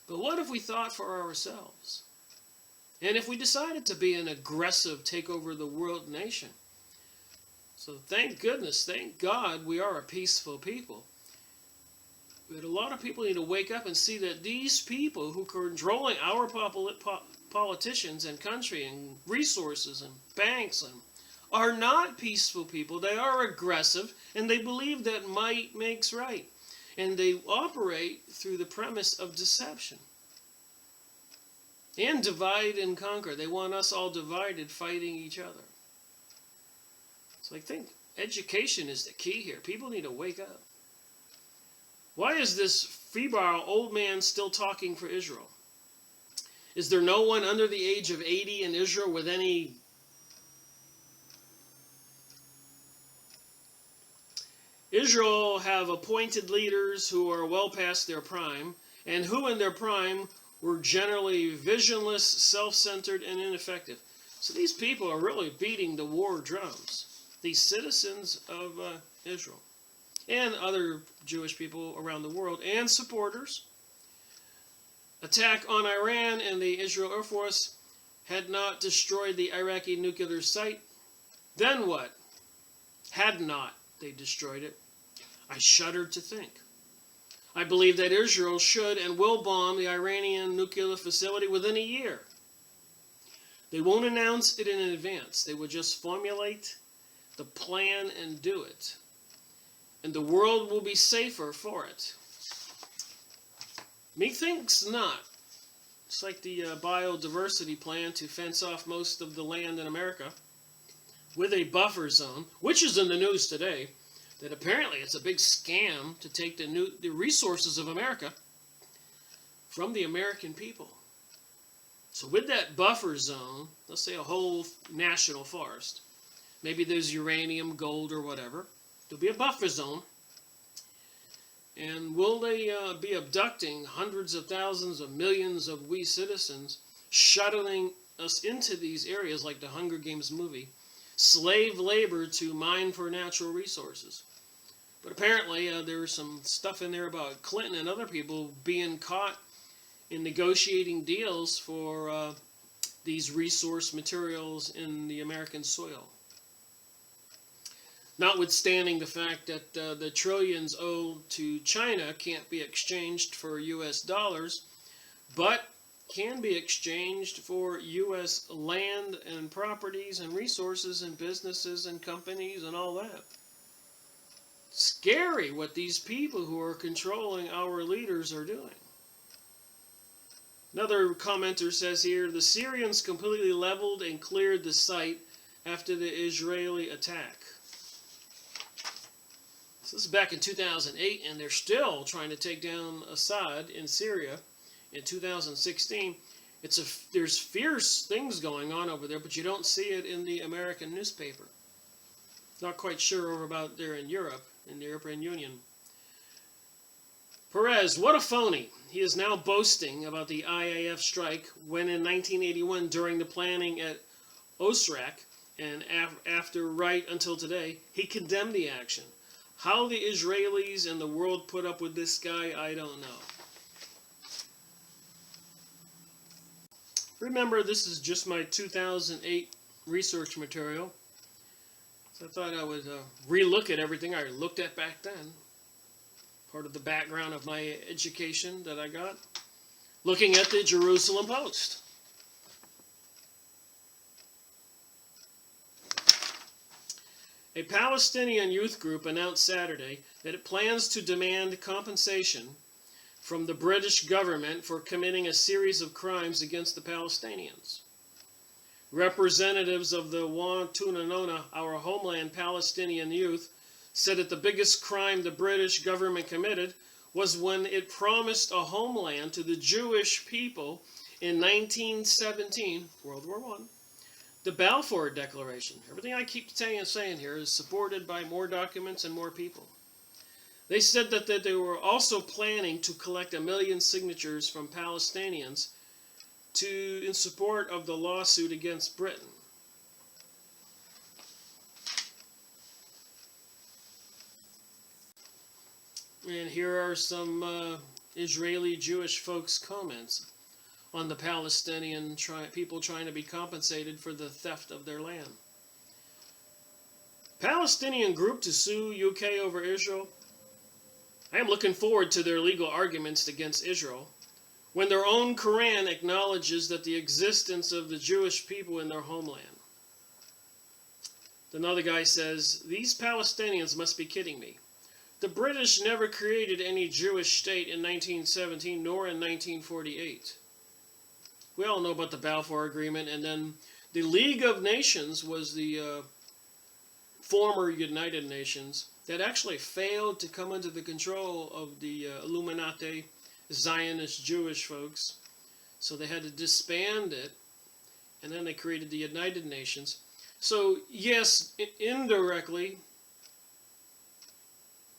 But what if we thought for ourselves? And if we decided to be an aggressive, take over the world nation? So thank goodness, thank God we are a peaceful people. But a lot of people need to wake up and see that these people who are controlling our politicians and country and resources and banks and are not peaceful people. They are aggressive, and they believe that might makes right. And they operate through the premise of deception. And divide and conquer. They want us all divided, fighting each other. So I think education is the key here. People need to wake up. Why is this febrile old man still talking for Israel? Is there no one under the age of 80 in Israel with any... Israel have appointed leaders who are well past their prime, and who in their prime were generally visionless, self-centered, and ineffective. So these people are really beating the war drums. These citizens of Israel and other Jewish people around the world and supporters. Attack on Iran and the Israel Air Force had not destroyed the Iraqi nuclear site. Then what? Had not they destroyed it? I shudder to think. I believe that Israel should and will bomb the Iranian nuclear facility within a year. They won't announce it in advance. They will just formulate the plan and do it. And the world will be safer for it. Methinks not. It's like the biodiversity plan to fence off most of the land in America with a buffer zone, which is in the news today, that apparently it's a big scam to take the resources of America from the American people. So with that buffer zone, let's say a whole national forest, maybe there's uranium, gold, or whatever, there'll be a buffer zone. And will they be abducting hundreds of thousands of millions of we citizens, shuttling us into these areas like the Hunger Games movie, slave labor to mine for natural resources? But apparently there was some stuff in there about Clinton and other people being caught in negotiating deals for these resource materials in the American soil. Notwithstanding the fact that the trillions owed to China can't be exchanged for U.S. dollars, but can be exchanged for U.S. land and properties and resources and businesses and companies and all that. Scary what these people who are controlling our leaders are doing. Another commenter says here, the Syrians completely leveled and cleared the site after the Israeli attack. So this is back in 2008, and they're still trying to take down Assad in Syria in 2016. There's fierce things going on over there, but you don't see it in the American newspaper. Not quite sure over about there in Europe, in the European Union. Perez, what a phony. He is now boasting about the IAF strike when in 1981, during the planning at Osrak, and after right until today, he condemned the action. How the Israelis and the world put up with this guy, I don't know. Remember, this is just my 2008 research material. So I thought I would relook at everything I looked at back then. Part of the background of my education that I got. Looking at the Jerusalem Post. A Palestinian youth group announced Saturday that it plans to demand compensation from the British government for committing a series of crimes against the Palestinians. Representatives of the Watunanona, our homeland Palestinian youth, said that the biggest crime the British government committed was when it promised a homeland to the Jewish people in 1917, World War I. The Balfour Declaration, everything I keep saying here is supported by more documents and more people. They said that they were also planning to collect 1 million signatures from Palestinians in support of the lawsuit against Britain. And here are some Israeli Jewish folks' comments on the Palestinian people trying to be compensated for the theft of their land. Palestinian group to sue UK over Israel. I am looking forward to their legal arguments against Israel when their own Quran acknowledges that the existence of the Jewish people in their homeland. Another guy says, these Palestinians must be kidding me. The British never created any Jewish state in 1917 nor in 1948. We all know about the Balfour Agreement, and then the League of Nations was the former United Nations that actually failed to come under the control of the Illuminati, Zionist Jewish folks. So they had to disband it, and then they created the United Nations. So yes, indirectly,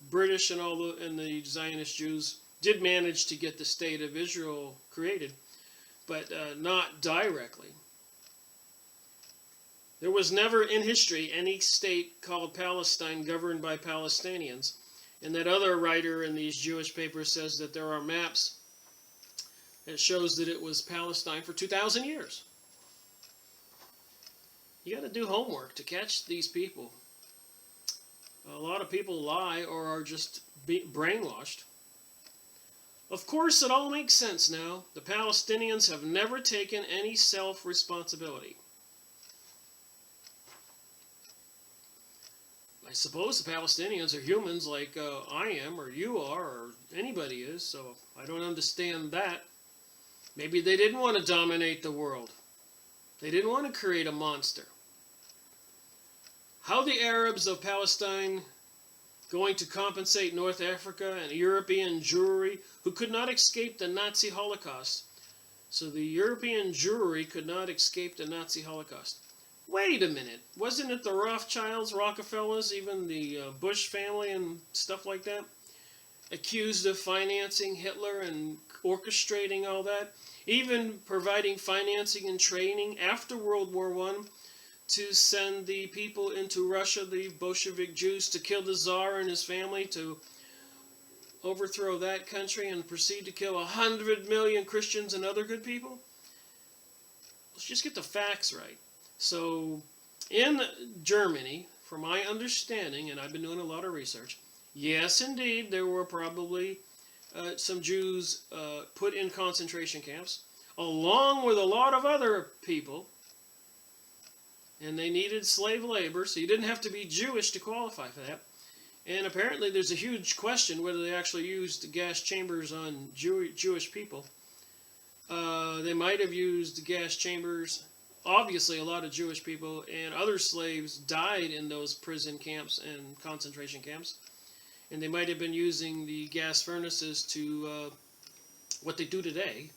British and the Zionist Jews did manage to get the state of Israel created, but not directly. There was never in history any state called Palestine governed by Palestinians. And that other writer in these Jewish papers says that there are maps that shows that it was Palestine for 2,000 years. You got to do homework to catch these people. A lot of people lie or are just brainwashed. Of course, it all makes sense now. The Palestinians have never taken any self-responsibility. I suppose the Palestinians are humans like I am, or you are, or anybody is, so I don't understand that. Maybe they didn't want to dominate the world. They didn't want to create a monster. How the Arabs of Palestine going to compensate North Africa and European Jewry who could not escape the Nazi Holocaust? So the European Jewry could not escape the Nazi Holocaust. Wait a minute, wasn't it the Rothschilds, Rockefellers, even the Bush family and stuff like that, accused of financing Hitler and orchestrating all that, even providing financing and training after World War I to send the people into Russia, the Bolshevik Jews, to kill the Tsar and his family, to overthrow that country and proceed to kill 100 million Christians and other good people? Let's just get the facts right. So, in Germany, from my understanding, and I've been doing a lot of research, yes, indeed, there were probably some Jews put in concentration camps, along with a lot of other people, and they needed slave labor, so you didn't have to be Jewish to qualify for that. And apparently there's a huge question whether they actually used gas chambers on Jewish people. They might have used gas chambers. Obviously, a lot of Jewish people and other slaves died in those prison camps and concentration camps. And they might have been using the gas furnaces to, what they do today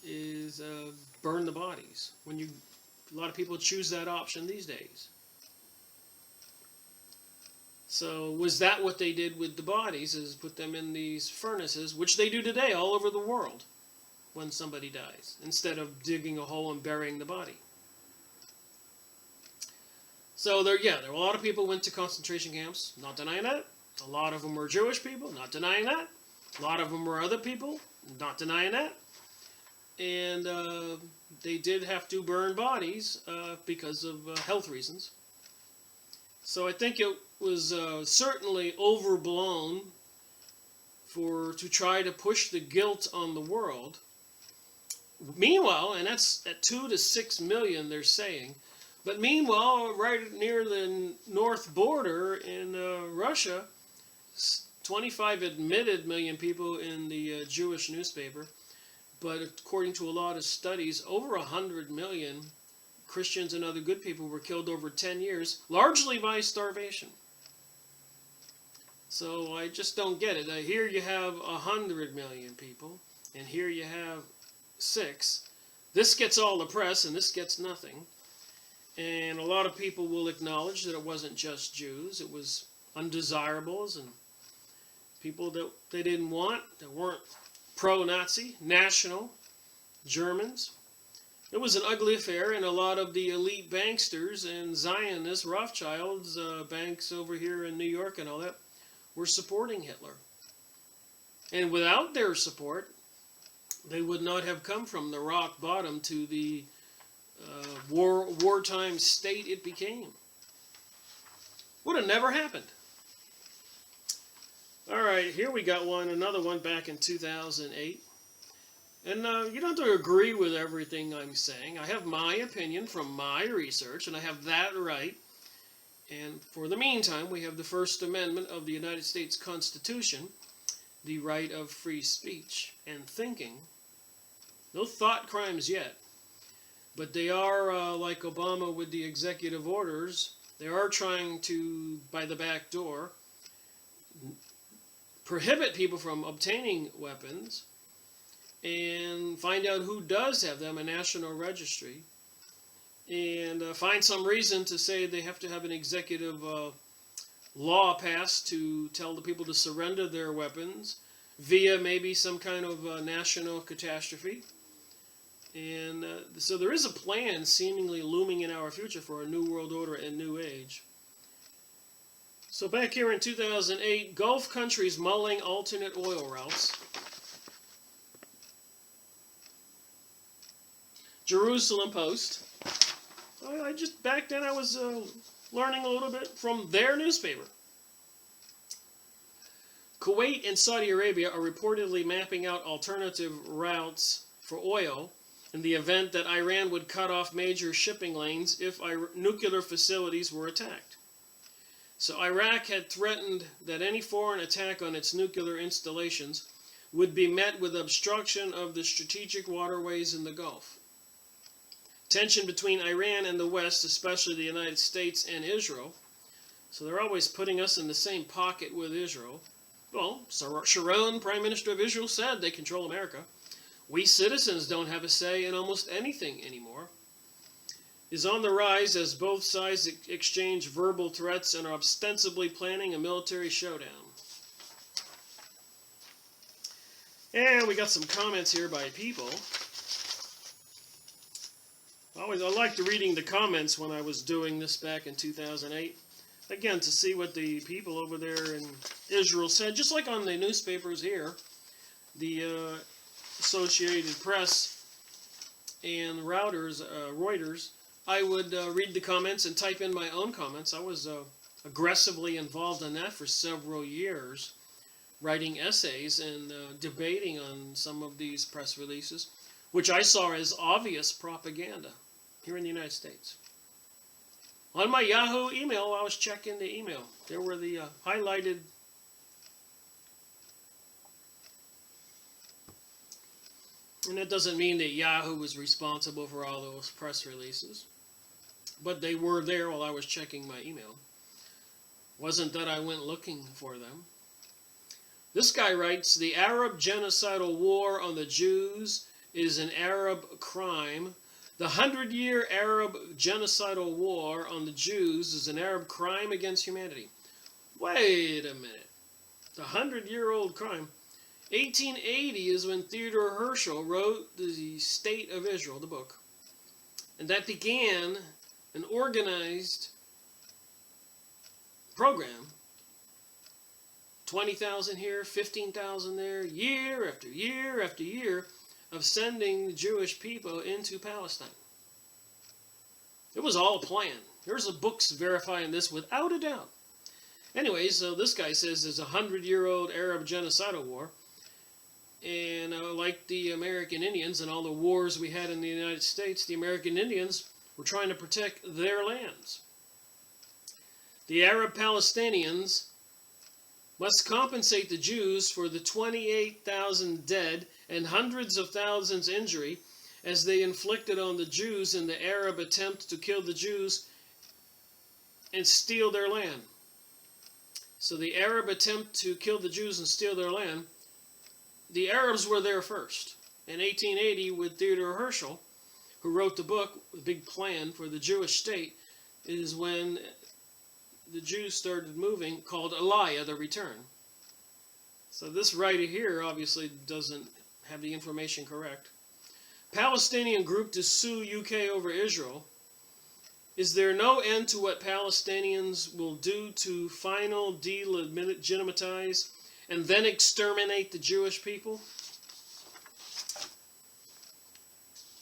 is burn the bodies. A lot of people choose that option these days. So was that what they did with the bodies, is put them in these furnaces, which they do today all over the world when somebody dies, instead of digging a hole and burying the body. So there were a lot of people went to concentration camps, not denying that. A lot of them were Jewish people, not denying that. A lot of them were other people, not denying that. And they did have to burn bodies because of health reasons. So I think it was certainly overblown to try to push the guilt on the world. Meanwhile, and that's at 2 to 6 million they're saying, but meanwhile, right near the north border in Russia, 25 admitted million people in the Jewish newspaper, but according to a lot of studies, over 100 million Christians and other good people were killed over 10 years, largely by starvation. So I just don't get it. Here you have 100 million people, and here you have 6. This gets all the press, and this gets nothing. And a lot of people will acknowledge that it wasn't just Jews. It was undesirables and people that they didn't want, that weren't pro-Nazi, national Germans. It was an ugly affair, and a lot of the elite banksters and Zionists, Rothschilds, banks over here in New York and all that, were supporting Hitler. And without their support, they would not have come from the rock bottom to the wartime state it became. Would have never happened. All right, here we got another one back in 2008. And you don't have to agree with everything I'm saying. I have my opinion from my research, and I have that right. And for the meantime, we have the First Amendment of the United States Constitution, the right of free speech and thinking. No thought crimes yet, but they are, like Obama with the executive orders, they are trying to, by the back door, prohibit people from obtaining weapons and find out who does have them, a national registry, and find some reason to say they have to have an executive law passed to tell the people to surrender their weapons via maybe some kind of national catastrophe. And so there is a plan seemingly looming in our future for a new world order and new age. So back here in 2008, Gulf countries mulling alternate oil routes. Jerusalem Post. Back then I was learning a little bit from their newspaper. Kuwait and Saudi Arabia are reportedly mapping out alternative routes for oil in the event that Iran would cut off major shipping lanes if nuclear facilities were attacked. So Iraq had threatened that any foreign attack on its nuclear installations would be met with obstruction of the strategic waterways in the Gulf. Tension between Iran and the West, especially the United States and Israel, so they're always putting us in the same pocket with Israel. Well, Sharon, Prime Minister of Israel, said they control America. We citizens don't have a say in almost anything anymore. Is on the rise as both sides exchange verbal threats and are ostensibly planning a military showdown. And we got some comments here by people. I liked reading the comments when I was doing this back in 2008. Again, to see what the people over there in Israel said, just like on the newspapers here, the Associated Press and Reuters, I would read the comments and type in my own comments. I was aggressively involved in that for several years, writing essays and debating on some of these press releases, which I saw as obvious propaganda here in the United States. On my Yahoo email, I was checking the email. There were the highlighted and that doesn't mean that Yahoo was responsible for all those press releases, but they were there while I was checking my email. Wasn't that I went looking for them. This guy writes, the Arab genocidal war on the Jews is an Arab crime. The 100-year Arab genocidal war on the Jews is an Arab crime against humanity. Wait a minute. The 100-year-old crime. 1880 is when Theodore Herzl wrote The State of Israel, the book. And that began an organized program. 20,000 here, 15,000 there, year after year after year, of sending the Jewish people into Palestine. It was all a plan. There's the books verifying this without a doubt. Anyway, so this guy says there's a 100-year-old Arab genocidal war. And like the American Indians and all the wars we had in the United States, the American Indians were trying to protect their lands. The Arab Palestinians must compensate the Jews for the 28,000 dead and hundreds of thousands injury as they inflicted on the Jews in the Arab attempt to kill the Jews and steal their land. So the Arab attempt to kill the Jews and steal their land, the Arabs were there first. In 1880, with Theodore Herzl, who wrote the book, The Big Plan for the Jewish State, is when the Jews started moving, called Aliyah, the Return. So this writer here obviously doesn't have the information correct. Palestinian group to sue UK over Israel. Is there no end to what Palestinians will do to final delegitimize and then exterminate the Jewish people?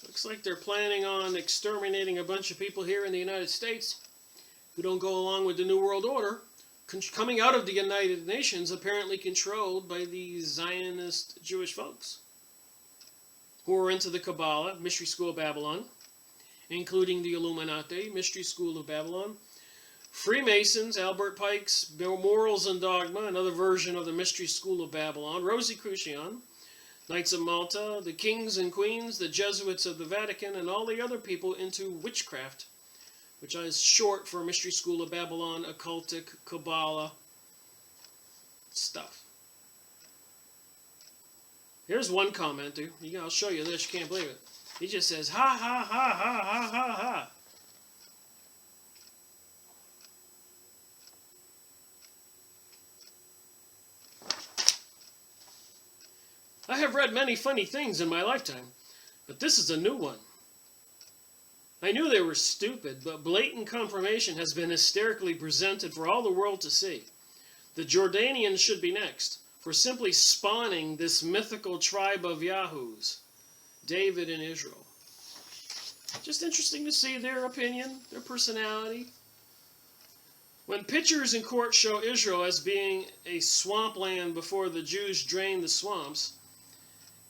Looks like they're planning on exterminating a bunch of people here in the United States who don't go along with the New World Order, coming out of the United Nations, apparently controlled by these Zionist Jewish folks who are into the Kabbalah, Mystery School of Babylon, including the Illuminati, Mystery School of Babylon, Freemasons, Albert Pike's Morals and Dogma, another version of the Mystery School of Babylon, Rosicrucian, Knights of Malta, the Kings and Queens, the Jesuits of the Vatican, and all the other people into witchcraft, which is short for Mystery School of Babylon, occultic, Kabbalah stuff. Here's one commenter. I'll show you this. You can't believe it. He just says, ha, ha, ha, ha, ha, ha, ha. I have read many funny things in my lifetime, but this is a new one. I knew they were stupid, but blatant confirmation has been hysterically presented for all the world to see. The Jordanians should be next, for simply spawning this mythical tribe of Yahoos, David and Israel. Just interesting to see their opinion, their personality. When pictures in court show Israel as being a swampland before the Jews drained the swamps,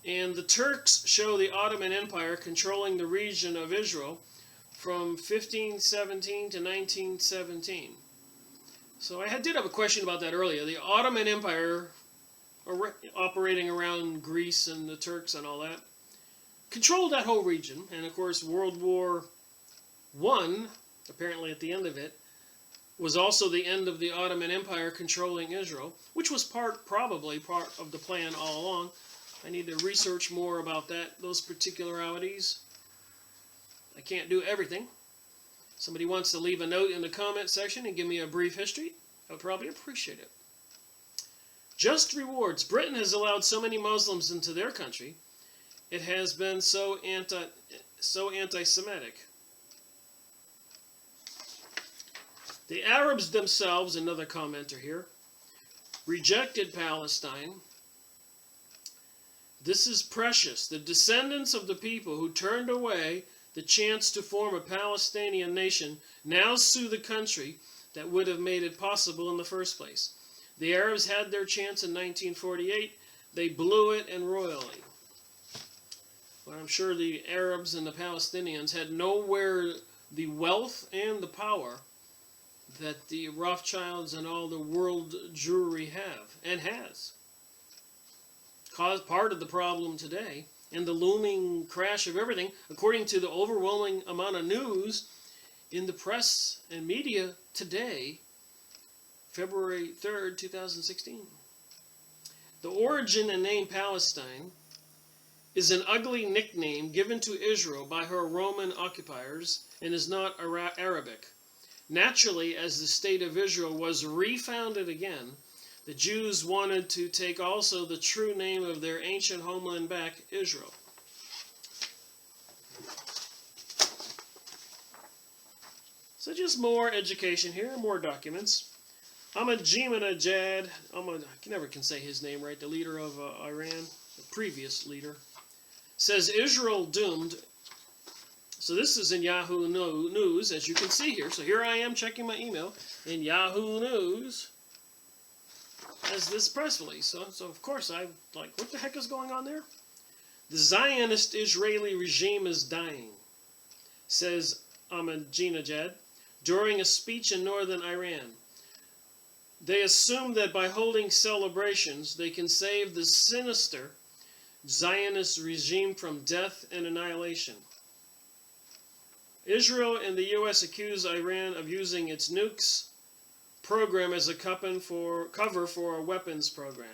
and the Turks show the Ottoman Empire controlling the region of Israel from 1517 to 1917. So I did have a question about that earlier. The Ottoman Empire, operating around Greece and the Turks and all that, controlled that whole region. And of course, World War I, apparently at the end of it, was also the end of the Ottoman Empire controlling Israel, which was probably part of the plan all along. I need to research more about those particularities. I can't do everything. Somebody wants to leave a note in the comment section and give me a brief history, I would probably appreciate it. Just rewards. Britain has allowed so many Muslims into their country. It has been so anti-Semitic. The Arabs themselves, another commenter here, rejected Palestine. This is precious. The descendants of the people who turned away the chance to form a Palestinian nation now sue the country that would have made it possible in the first place. The Arabs had their chance in 1948. They blew it, and royally. But I'm sure the Arabs and the Palestinians had nowhere the wealth and the power that the Rothschilds and all the world Jewry have and has. Caused part of the problem today and the looming crash of everything, according to the overwhelming amount of news in the press and media today, February 3rd, 2016. The origin and name Palestine is an ugly nickname given to Israel by her Roman occupiers and is not Arabic. Naturally, as the state of Israel was refounded again, the Jews wanted to take also the true name of their ancient homeland back, Israel. So just more education here, more documents. Ahmadinejad, I never can say his name right, the leader of Iran, the previous leader, says Israel doomed. So this is in Yahoo News, as you can see here. So here I am checking my email in Yahoo News as this press release. So of course I'm like, what the heck is going on there? The Zionist Israeli regime is dying, says Ahmadinejad during a speech in northern Iran. They assume that by holding celebrations, they can save the sinister Zionist regime from death and annihilation. Israel and the U.S. accuse Iran of using its nukes program as a cover for a weapons program.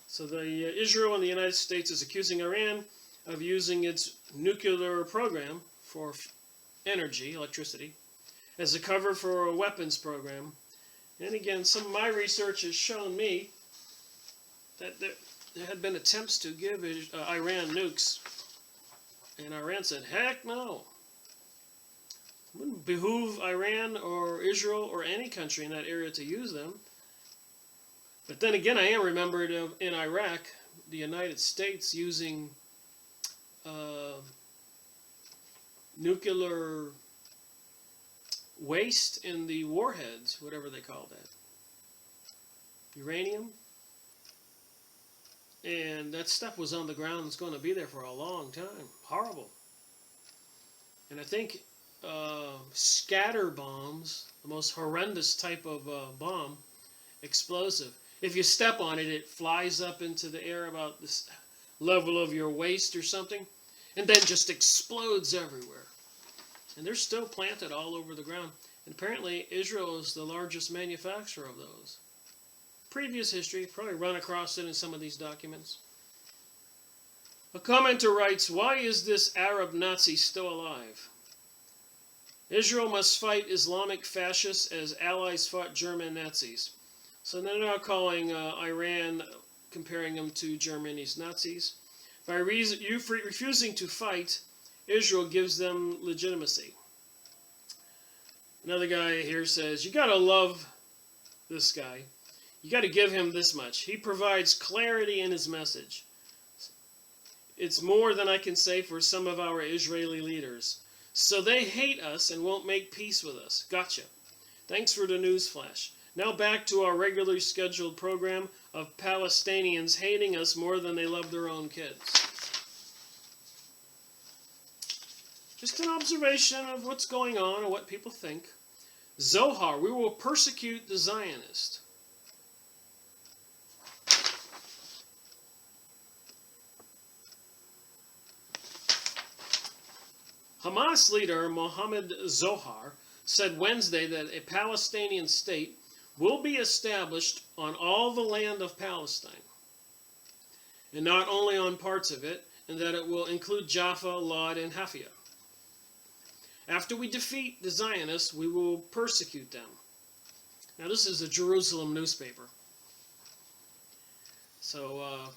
So Israel and the United States is accusing Iran of using its nuclear program for energy, electricity, as a cover for a weapons program. And again, some of my research has shown me that there had been attempts to give Iran nukes. And Iran said, heck no. It wouldn't behoove Iran or Israel or any country in that area to use them. But then again, I am remembered of in Iraq, the United States using nuclear waste in the warheads, whatever they call that. Uranium. And that stuff was on the ground and it's going to be there for a long time. Horrible. And I think scatter bombs, the most horrendous type of bomb, explosive. If you step on it, it flies up into the air about this level of your waist or something, and then just explodes everywhere. And they're still planted all over the ground. And apparently Israel is the largest manufacturer of those. Previous history, probably run across it in some of these documents. A commenter writes, why is this Arab Nazi still alive? Israel must fight Islamic fascists as allies fought German Nazis. So they're now calling Iran, comparing them to Germany's Nazis. By refusing to fight, Israel gives them legitimacy. Another guy here says, you got to love this guy. You got to give him this much. He provides clarity in his message. It's more than I can say for some of our Israeli leaders. So they hate us and won't make peace with us. Gotcha. Thanks for the news flash. Now back to our regularly scheduled program of Palestinians hating us more than they love their own kids. Just an observation of what's going on and what people think. Zohar, we will persecute the Zionist. Hamas leader Mohammed Zohar said Wednesday that a Palestinian state will be established on all the land of Palestine, and not only on parts of it, and that it will include Jaffa, Lod, and Hafia. After we defeat the Zionists, we will persecute them. Now this is a Jerusalem newspaper. So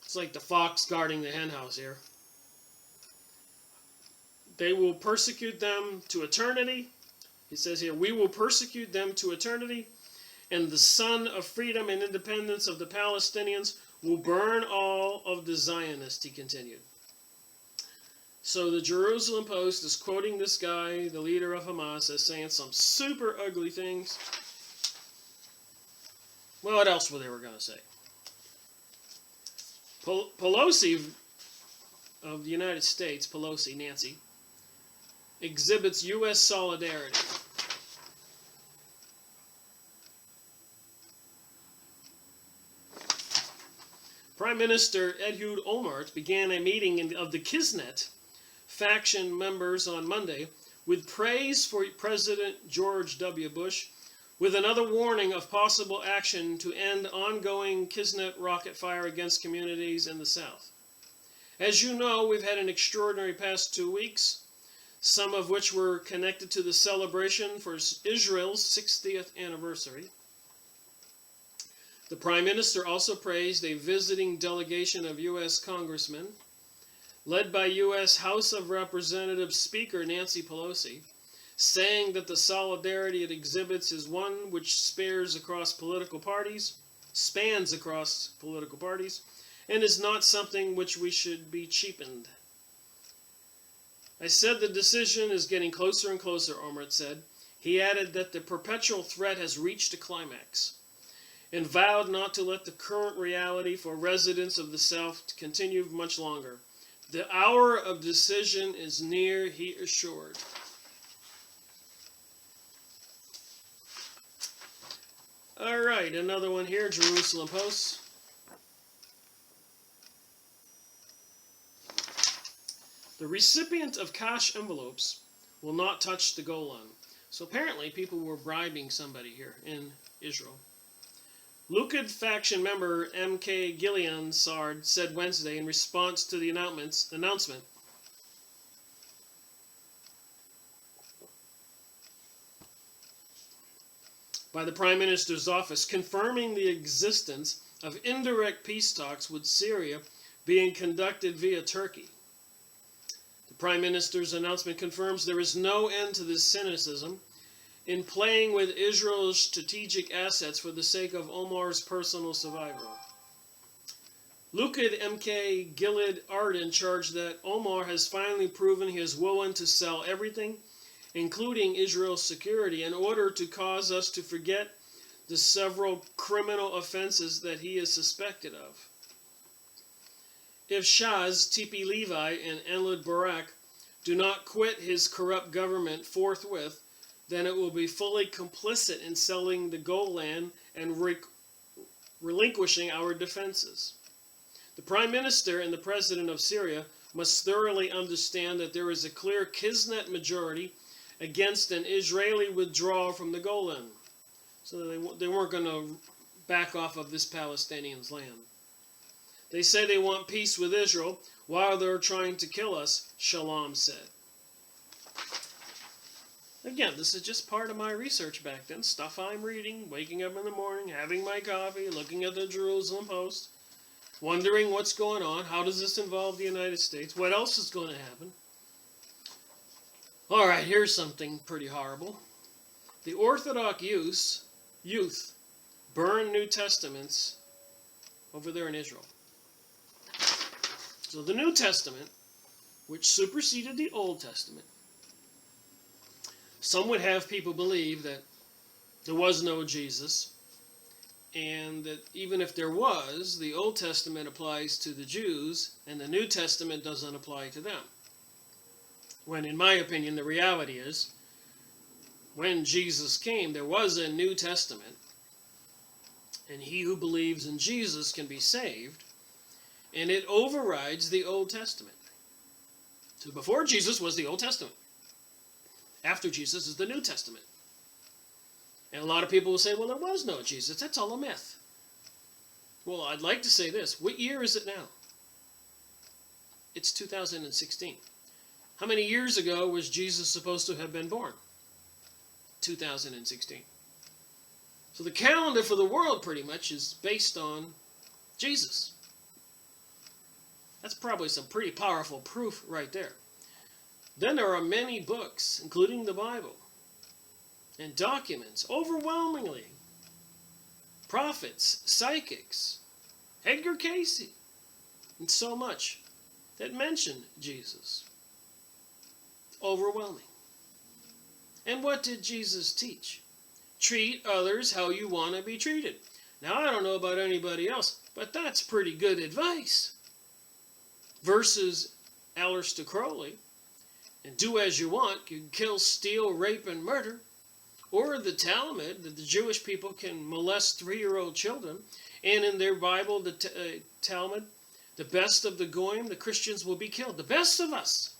it's like the fox guarding the henhouse here. They will persecute them to eternity. He says here, we will persecute them to eternity, and the sun of freedom and independence of the Palestinians will burn all of the Zionists, he continued. So the Jerusalem Post is quoting this guy, the leader of Hamas, as saying some super ugly things. Well, what else were they going to say? Pelosi of the United States, Pelosi, Nancy, exhibits U.S. solidarity. Prime Minister Ehud Olmert began a meeting of the Kisnet faction members on Monday with praise for President George W. Bush, with another warning of possible action to end ongoing Kisnet rocket fire against communities in the South. As you know, we've had an extraordinary past 2 weeks, some of which were connected to the celebration for Israel's 60th anniversary. The Prime Minister also praised a visiting delegation of U.S. congressmen, led by U.S. House of Representatives Speaker Nancy Pelosi, saying that the solidarity it exhibits is one which spans across political parties, and is not something which we should be cheapened. I said the decision is getting closer and closer, Olmert said. He added that the perpetual threat has reached a climax, and vowed not to let the current reality for residents of the South continue much longer. The hour of decision is near, he assured. All right, another one here, Jerusalem Post. The recipient of cash envelopes will not touch the Golan. So apparently people were bribing somebody here in Israel. Likud faction member M.K. Gilead Sard said Wednesday in response to the announcement by the Prime Minister's office confirming the existence of indirect peace talks with Syria being conducted via Turkey. The Prime Minister's announcement confirms there is no end to this cynicism in playing with Israel's strategic assets for the sake of Omar's personal survival. Luqad M.K. Gilad Arden charged that Omar has finally proven he is willing to sell everything, including Israel's security, in order to cause us to forget the several criminal offenses that he is suspected of. If Shaz, Tipi Levi, and Enlil Barak do not quit his corrupt government forthwith, then it will be fully complicit in selling the Golan and relinquishing our defenses. The Prime Minister and the President of Syria must thoroughly understand that there is a clear Kisnet majority against an Israeli withdrawal from the Golan. So they weren't going to back off of this Palestinians' land. They say they want peace with Israel while they're trying to kill us, Shalom said. Again, this is just part of my research back then. Stuff I'm reading, waking up in the morning, having my coffee, looking at the Jerusalem Post, wondering what's going on. How does this involve the United States? What else is going to happen? All right, here's something pretty horrible. The Orthodox youth burn New Testaments over there in Israel. So the New Testament, which superseded the Old Testament, some would have people believe that there was no Jesus, and that even if there was, the Old Testament applies to the Jews, and the New Testament doesn't apply to them. When, in my opinion, the reality is, when Jesus came, there was a New Testament, and he who believes in Jesus can be saved, and it overrides the Old Testament. So before Jesus was the Old Testament. After Jesus is the New Testament. And a lot of people will say, well, there was no Jesus. That's all a myth. Well, I'd like to say this. What year is it now? It's 2016. How many years ago was Jesus supposed to have been born? 2016. So the calendar for the world pretty much is based on Jesus. That's probably some pretty powerful proof right there. Then there are many books, including the Bible, and documents, overwhelmingly, prophets, psychics, Edgar Cayce, and so much that mention Jesus. Overwhelming. And what did Jesus teach? Treat others how you want to be treated. Now, I don't know about anybody else, but that's pretty good advice. Versus Aleister Crowley, and do as you want, you can kill, steal, rape, and murder. Or the Talmud, that the Jewish people can molest 3-year-old children. And in their Bible, the Talmud, the best of the Goyim, the Christians, will be killed. The best of us.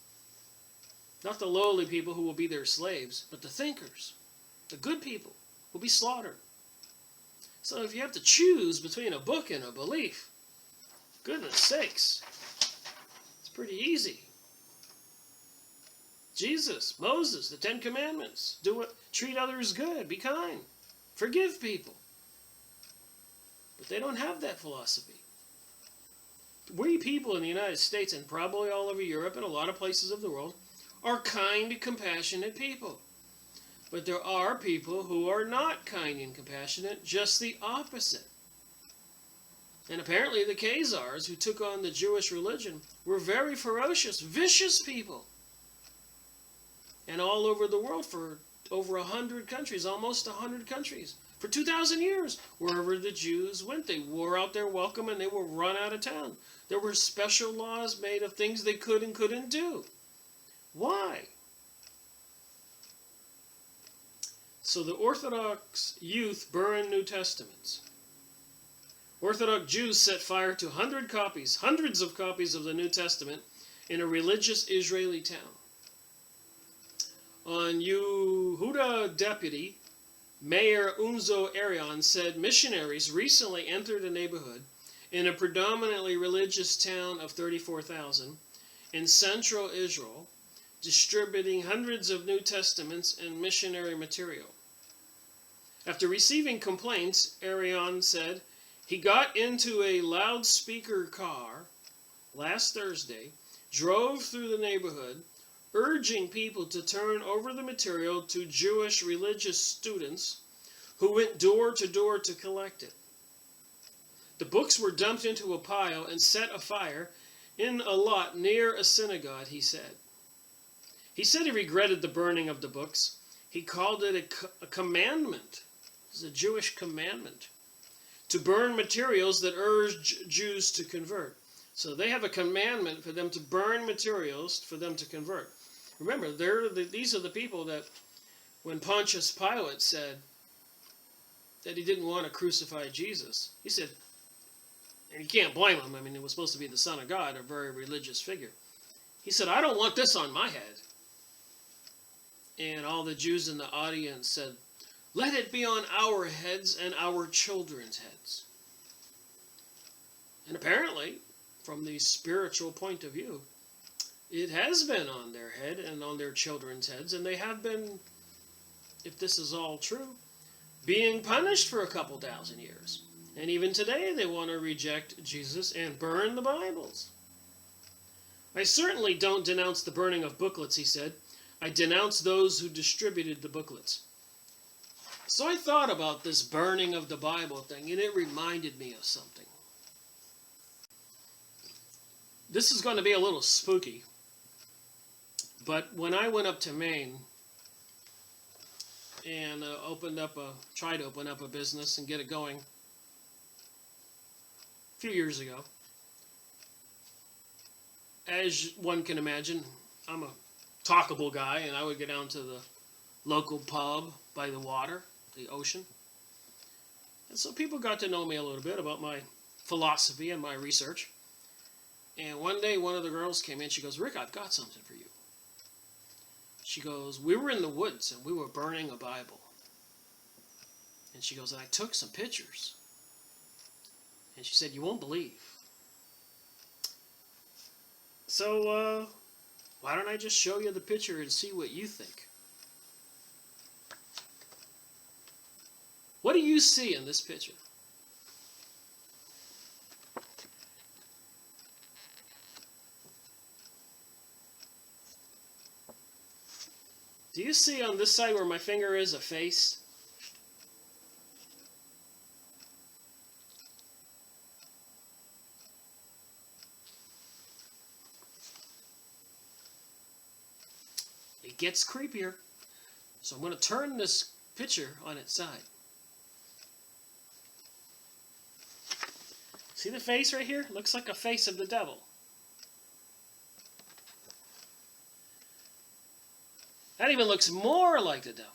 Not the lowly people who will be their slaves, but the thinkers, the good people, will be slaughtered. So if you have to choose between a book and a belief, goodness sakes, it's pretty easy. Jesus, Moses, the 10 Commandments, treat others good, be kind, forgive people. But they don't have that philosophy. We people in the United States, and probably all over Europe and a lot of places of the world, are kind, compassionate people. But there are people who are not kind and compassionate, just the opposite. And apparently the Khazars, who took on the Jewish religion, were very ferocious, vicious people. And all over the world for over 100 countries, almost 100 countries, for 2,000 years, wherever the Jews went, they wore out their welcome and they were run out of town. There were special laws made of things they could and couldn't do. Why? So the Orthodox youth burn New Testaments. Orthodox Jews set fire to hundreds of copies of the New Testament in a religious Israeli town. On Yehuda deputy, Mayor Unzo Arion said missionaries recently entered a neighborhood in a predominantly religious town of 34,000 in central Israel, distributing hundreds of New Testaments and missionary material. After receiving complaints, Arion said he got into a loudspeaker car last Thursday, drove through the neighborhood, urging people to turn over the material to Jewish religious students who went door to door to collect it. The books were dumped into a pile and set afire in a lot near a synagogue, he said. He said he regretted the burning of the books. He called it a commandment. It was a Jewish commandment to burn materials that urge Jews to convert. So they have a commandment for them to burn materials for them to convert. Remember, these are the people that when Pontius Pilate said that he didn't want to crucify Jesus, he said, and you can't blame him, I mean, it was supposed to be the Son of God, a very religious figure. He said, I don't want this on my head. And all the Jews in the audience said, let it be on our heads and our children's heads. And apparently, from the spiritual point of view, it has been on their head and on their children's heads, and they have been, if this is all true, being punished for a couple thousand years. And even today they want to reject Jesus and burn the Bibles. I certainly don't denounce the burning of booklets, he said. I denounce those who distributed the booklets. So I thought about this burning of the Bible thing, and it reminded me of something. This is going to be a little spooky, but when I went up to Maine and tried to open up a business and get it going a few years ago, as one can imagine, I'm a talkable guy, and I would get down to the local pub by the water, the ocean. And so people got to know me a little bit about my philosophy and my research. And one day one of the girls came in, she goes, Rick, I've got something for you. She goes, we were in the woods and we were burning a Bible. And she goes, and I took some pictures. And she said, you won't believe. So, why don't I just show you the picture and see what you think? What do you see in this picture? Do you see on this side where my finger is a face? It gets creepier. So I'm going to turn this picture on its side. See the face right here? Looks like a face of the devil. That even looks more like the devil.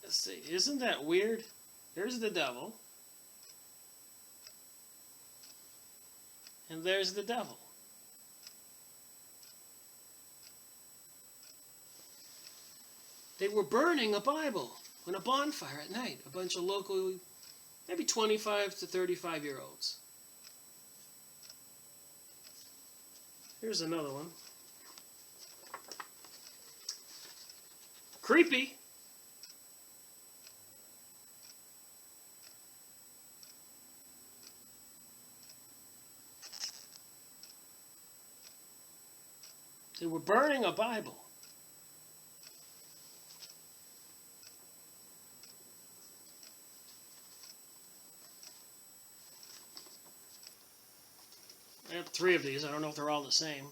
Let's see, isn't that weird? There's the devil. And there's the devil. They were burning a Bible on a bonfire at night. A bunch of local, maybe 25 to 35-year-olds. Here's another one. Creepy. They were burning a Bible. I have 3 of these. I don't know if they're all the same.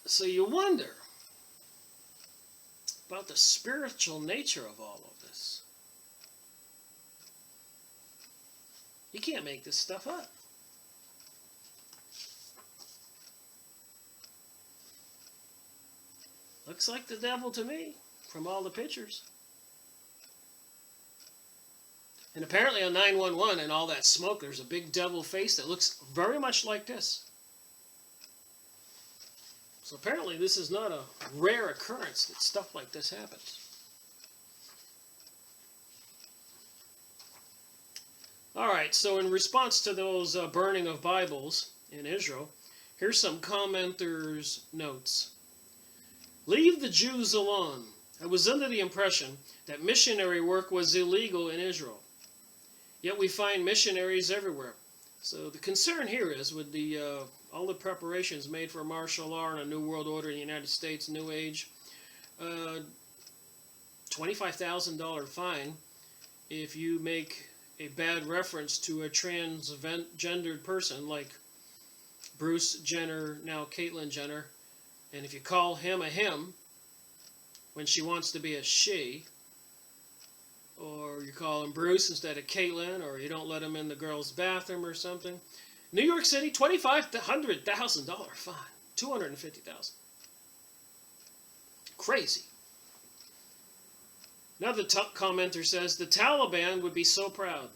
So you wonder about the spiritual nature of all of this. You can't make this stuff up. Looks like the devil to me, from all the pictures. And apparently on 911 and all that smoke, there's a big devil face that looks very much like this. So apparently this is not a rare occurrence that stuff like this happens. Alright, so in response to those burning of Bibles in Israel, here's some commenters' notes. Leave the Jews alone. I was under the impression that missionary work was illegal in Israel. Yet we find missionaries everywhere. So the concern here is with all the preparations made for martial law and a new world order in the United States, New Age, $25,000 fine if you make a bad reference to a transgendered person like Bruce Jenner, now Caitlyn Jenner, and if you call him a him when she wants to be a she, or you call him Bruce instead of Caitlyn, or you don't let him in the girls' bathroom or something. New York City, $200,000 fine, $250,000. Crazy. Another commenter says, the Taliban would be so proud.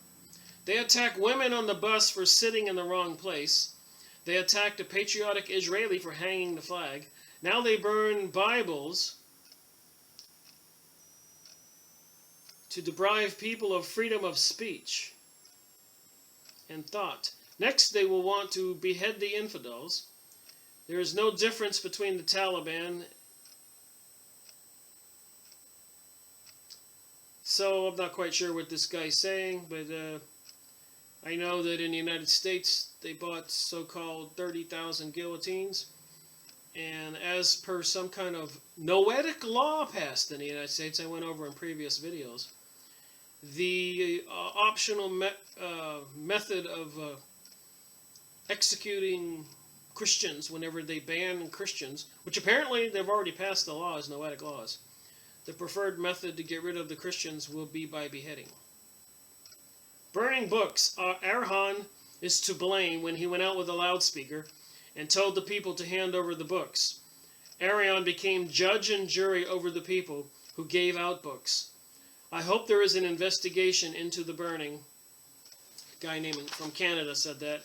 They attack women on the bus for sitting in the wrong place. They attacked a patriotic Israeli for hanging the flag. Now they burn Bibles to deprive people of freedom of speech and thought. Next, they will want to behead the infidels. There is no difference between the Taliban. So I'm not quite sure what this guy's saying, but I know that in the United States they bought so-called 30,000 guillotines, and as per some kind of noetic law passed in the United States, I went over in previous videos, the optional method of executing Christians whenever they ban Christians, which apparently they've already passed the laws, noetic laws. The preferred method to get rid of the Christians will be by beheading. Burning books. Erhan is to blame when he went out with a loudspeaker and told the people to hand over the books. Arion became judge and jury over the people who gave out books. I hope there is an investigation into the burning. A guy named from Canada said that.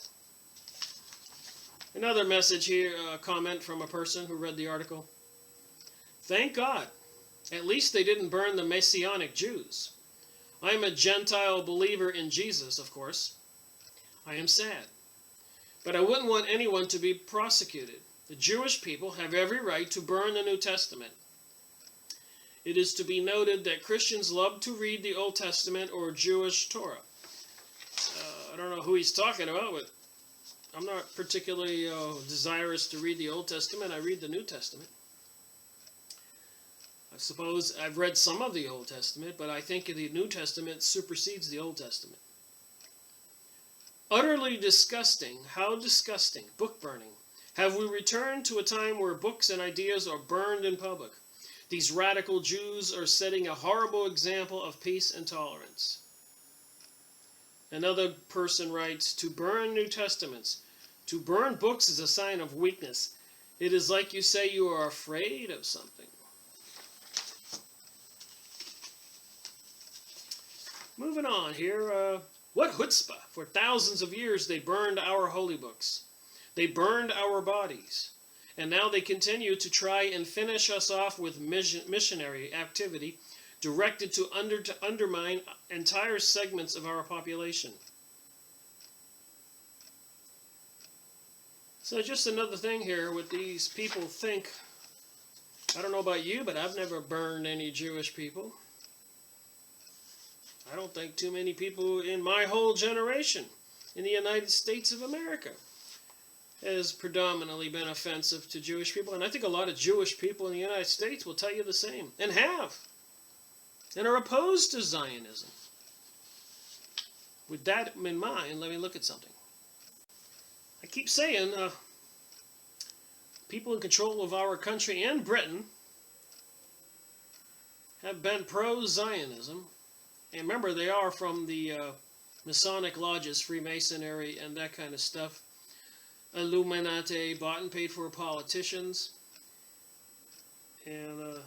Another message here, a comment from a person who read the article. Thank God. At least they didn't burn the Messianic Jews. I am a Gentile believer in Jesus, of course. I am sad. But I wouldn't want anyone to be prosecuted. The Jewish people have every right to burn the New Testament. It is to be noted that Christians love to read the Old Testament or Jewish Torah. I don't know who he's talking about, but I'm not particularly desirous to read the Old Testament. I read the New Testament. I suppose I've read some of the Old Testament, but I think the New Testament supersedes the Old Testament. Utterly disgusting. How disgusting. Book burning. Have we returned to a time where books and ideas are burned in public? These radical Jews are setting a horrible example of peace and tolerance. Another person writes, to burn New Testaments. To burn books is a sign of weakness. It is like you say you are afraid of something. Moving on here, what chutzpah? For thousands of years they burned our holy books. They burned our bodies. And now they continue to try and finish us off with missionary activity directed to undermine entire segments of our population. So just another thing here with these people think, I don't know about you, but I've never burned any Jewish people. I don't think too many people in my whole generation in the United States of America has predominantly been offensive to Jewish people. And I think a lot of Jewish people in the United States will tell you the same, and have, and are opposed to Zionism. With that in mind, let me look at something. I keep saying people in control of our country and Britain have been pro-Zionism. And remember, they are from the Masonic lodges, Freemasonry, and that kind of stuff. Illuminati, bought and paid for politicians. And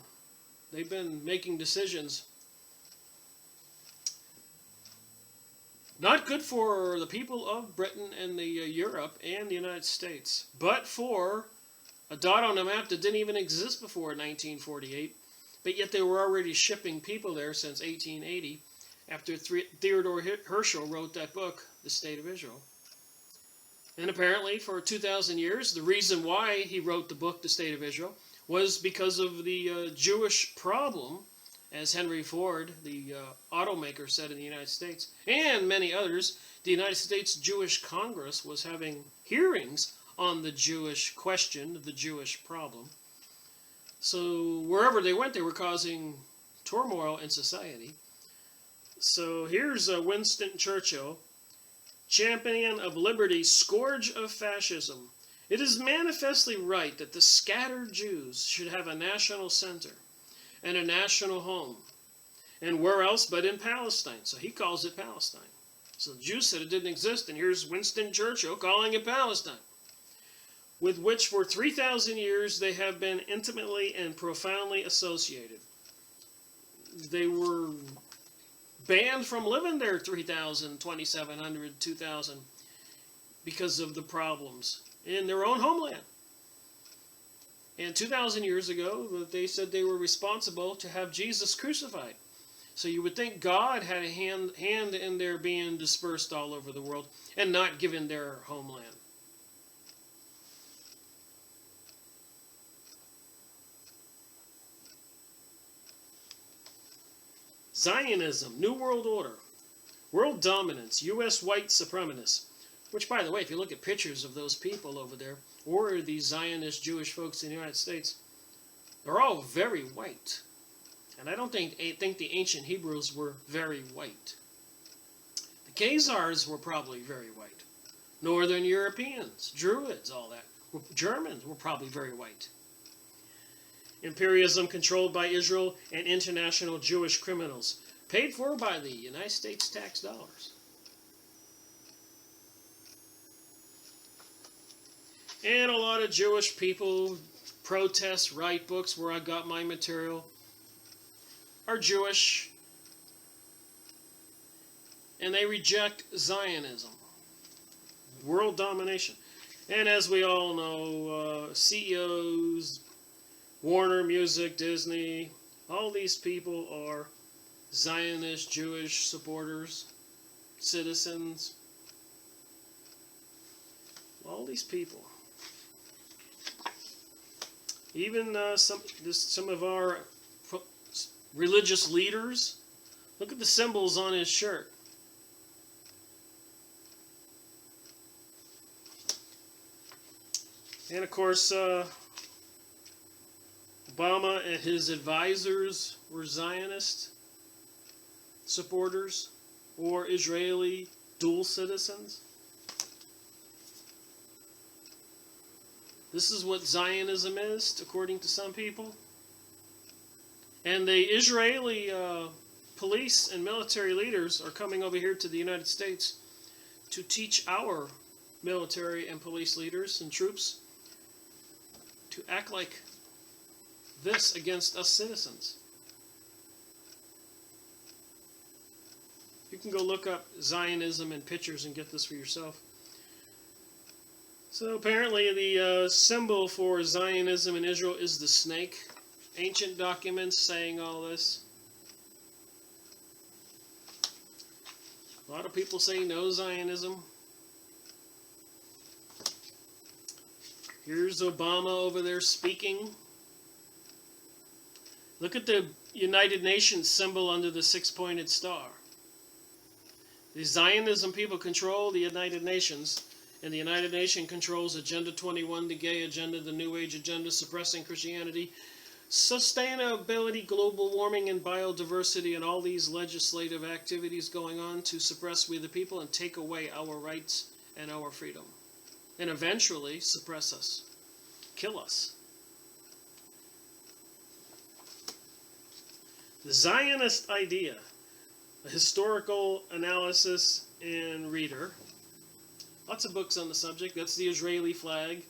they've been making decisions not good for the people of Britain and the Europe and the United States, but for a dot on a map that didn't even exist before 1948. But yet they were already shipping people there since 1880. After Theodore Herschel wrote that book, The State of Israel. And apparently for 2,000 years, the reason why he wrote the book, The State of Israel, was because of the Jewish problem, as Henry Ford, the automaker, said in the United States, and many others. The United States Jewish Congress was having hearings on the Jewish question, the Jewish problem. So wherever they went, they were causing turmoil in society. So here's Winston Churchill, champion of liberty, scourge of fascism. It is manifestly right that the scattered Jews should have a national center and a national home. And where else but in Palestine? So he calls it Palestine. So the Jews said it didn't exist, and here's Winston Churchill calling it Palestine, with which for 3,000 years they have been intimately and profoundly associated. They were banned from living there 3,000, 2,700, 2,000 because of the problems in their own homeland. And 2,000 years ago, they said they were responsible to have Jesus crucified. So you would think God had a hand in their being dispersed all over the world and not given their homeland. Zionism, New World Order, world dominance, U.S. white supremacists. Which, by the way, if you look at pictures of those people over there, or these Zionist Jewish folks in the United States, they're all very white. And I don't think the ancient Hebrews were very white. The Khazars were probably very white. Northern Europeans, Druids, all that. Germans were probably very white. Imperialism controlled by Israel and international Jewish criminals, paid for by the United States tax dollars. And a lot of Jewish people protest, write books where I got my material, are Jewish, and they reject Zionism, world domination. And as we all know, CEOs, Warner Music, Disney, all these people are Zionist Jewish supporters, citizens, all these people. Even some of our religious leaders, look at the symbols on his shirt. And of course, Obama and his advisors were Zionist supporters or Israeli dual citizens. This is what Zionism is, according to some people. And the Israeli police and military leaders are coming over here to the United States to teach our military and police leaders and troops to act like this against us citizens. You can go look up Zionism in pictures and get this for yourself. So apparently the symbol for Zionism in Israel is the snake. Ancient documents saying all this. A lot of people say no Zionism. Here's Obama over there speaking. Look at the United Nations symbol under the six-pointed star. The Zionism people control the United Nations, and the United Nations controls Agenda 21, the gay agenda, the New Age agenda, suppressing Christianity, sustainability, global warming, and biodiversity, and all these legislative activities going on to suppress we the people and take away our rights and our freedom. And eventually suppress us, kill us. The Zionist idea, a historical analysis and reader. Lots of books on the subject. That's the Israeli flag.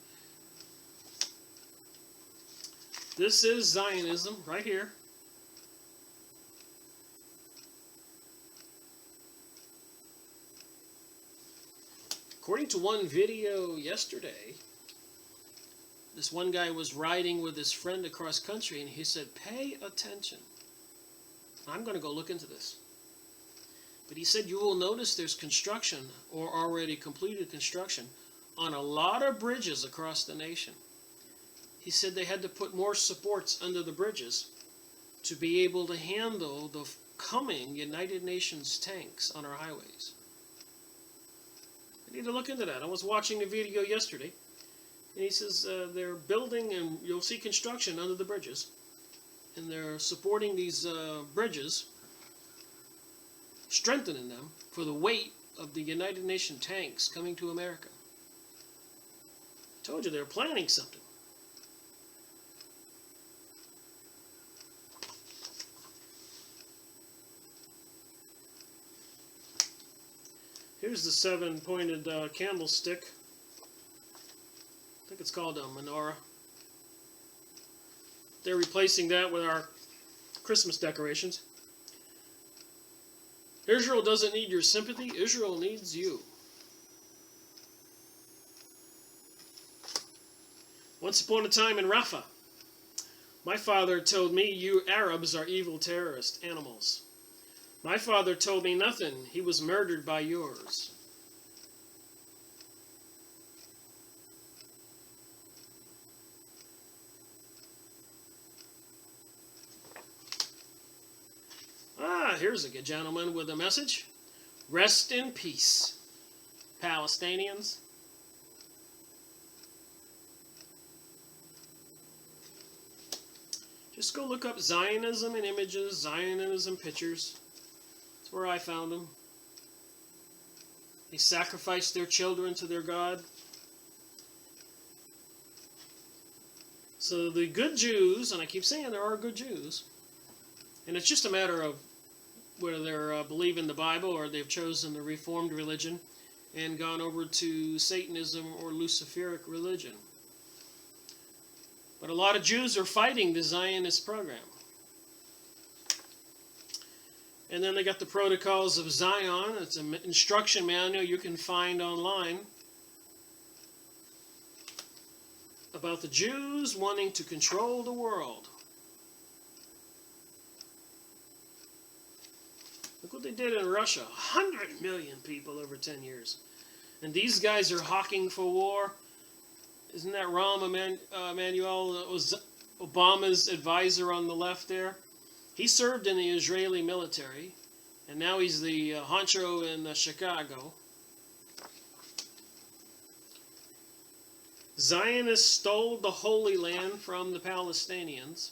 This is Zionism right here. According to one video yesterday, this one guy was riding with his friend across country and he said, pay attention. I'm going to go look into this. But he said you will notice there's construction or already completed construction on a lot of bridges across the nation. he said they had to put more supports under the bridges to be able to handle the coming United Nations tanks on our highways. I need to look into that. I was watching a video yesterday, and he says they're building, and you'll see construction under the bridges, and they're supporting these bridges, strengthening them for the weight of the United Nations tanks coming to America. I told you they're planning something. Here's the 7-pointed candlestick. I think it's called a menorah. They're replacing that with our Christmas decorations. Israel doesn't need your sympathy. Israel needs you. Once upon a time in Rafah, my father told me, you Arabs are evil terrorist animals. My father told me nothing. He was murdered by yours. Here's a good gentleman with a message. Rest in peace, Palestinians. Just go look up Zionism in images, Zionism pictures. That's where I found them. They sacrificed their children to their God. So the good Jews, and I keep saying there are good Jews, and it's just a matter of whether they believe in the Bible or they've chosen the Reformed religion and gone over to Satanism or Luciferic religion. But a lot of Jews are fighting the Zionist program. And then they got the Protocols of Zion. It's an instruction manual you can find online about the Jews wanting to control the world. Look what they did in Russia. 100 million people over 10 years. And these guys are hawking for war. Isn't that Rahm Emanuel, that was Obama's advisor on the left there? He served in the Israeli military, and now he's the honcho in Chicago. Zionists stole the Holy Land from the Palestinians.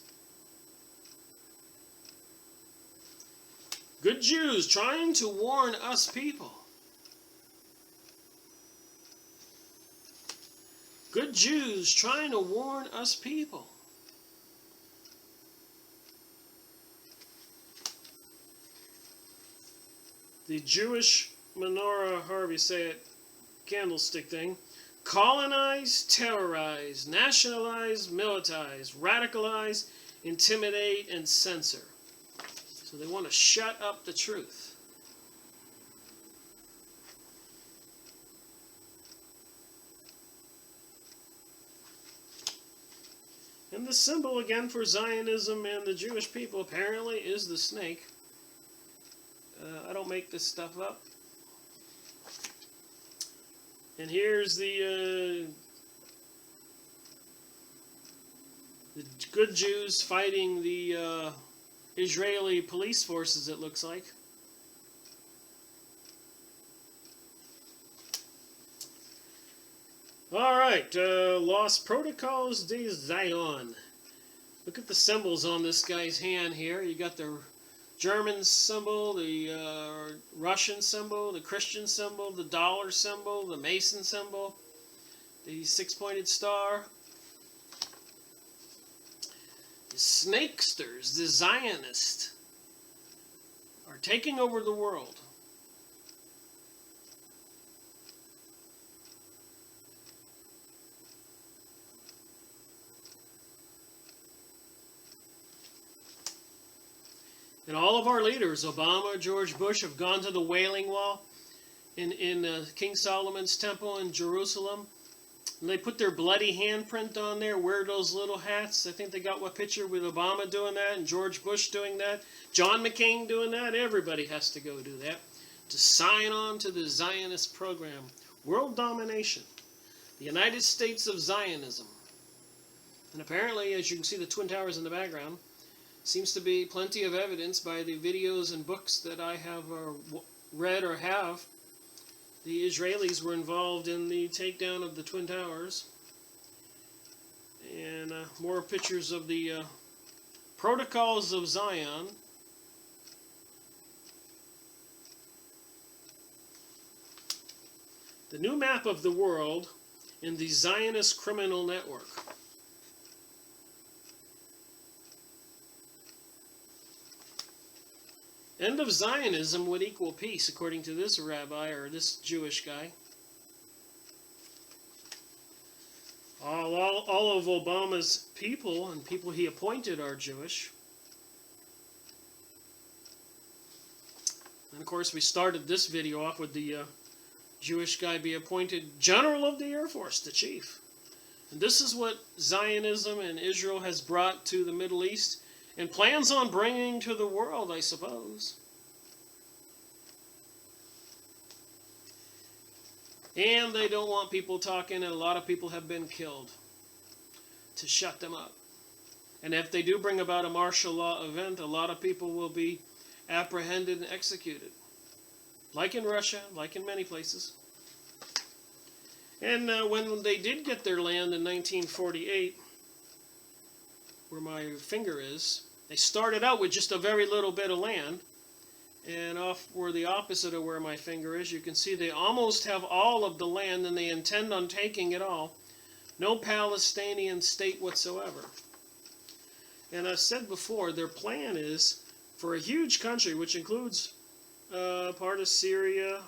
Good Jews trying to warn us people. Good Jews trying to warn us people. The Jewish menorah, however you say it, candlestick thing. Colonize, terrorize, nationalize, militarize, radicalize, intimidate, and censor. So they want to shut up the truth. And the symbol again for Zionism and the Jewish people apparently is the snake. I don't make this stuff up. And here's the good Jews fighting the Israeli police forces, it looks like. Alright, Los Protocols de Zion. Look at the symbols on this guy's hand here. You got the German symbol, the Russian symbol, the Christian symbol, the dollar symbol, the Mason symbol, the six-pointed star. The snakesters, the Zionists, are taking over the world. And all of our leaders, Obama, George Bush, have gone to the Wailing Wall in King Solomon's temple in Jerusalem. And they put their bloody handprint on there, wear those little hats. I think they got one picture with Obama doing that and George Bush doing that. John McCain doing that. Everybody has to go do that to sign on to the Zionist program. World domination. The United States of Zionism. And apparently, as you can see the Twin Towers in the background, seems to be plenty of evidence by the videos and books that I have read or have. The Israelis were involved in the takedown of the Twin Towers. And more pictures of the Protocols of Zion. The new map of the world in the Zionist criminal network. End of Zionism would equal peace, according to this rabbi or this Jewish guy. All of Obama's people and people he appointed are Jewish. And of course, we started this video off with the Jewish guy be appointed General of the Air Force, the chief. And this is what Zionism and Israel has brought to the Middle East and plans on bringing to the world, I suppose. And they don't want people talking, and a lot of people have been killed to shut them up. And if they do bring about a martial law event, a lot of people will be apprehended and executed. Like in Russia, like in many places. And when they did get their land in 1948, where my finger is, they started out with just a very little bit of land. And off where the opposite of where my finger is, you can see they almost have all of the land, and they intend on taking it all. No Palestinian state whatsoever. And I've said before, their plan is for a huge country, which includes part of Syria,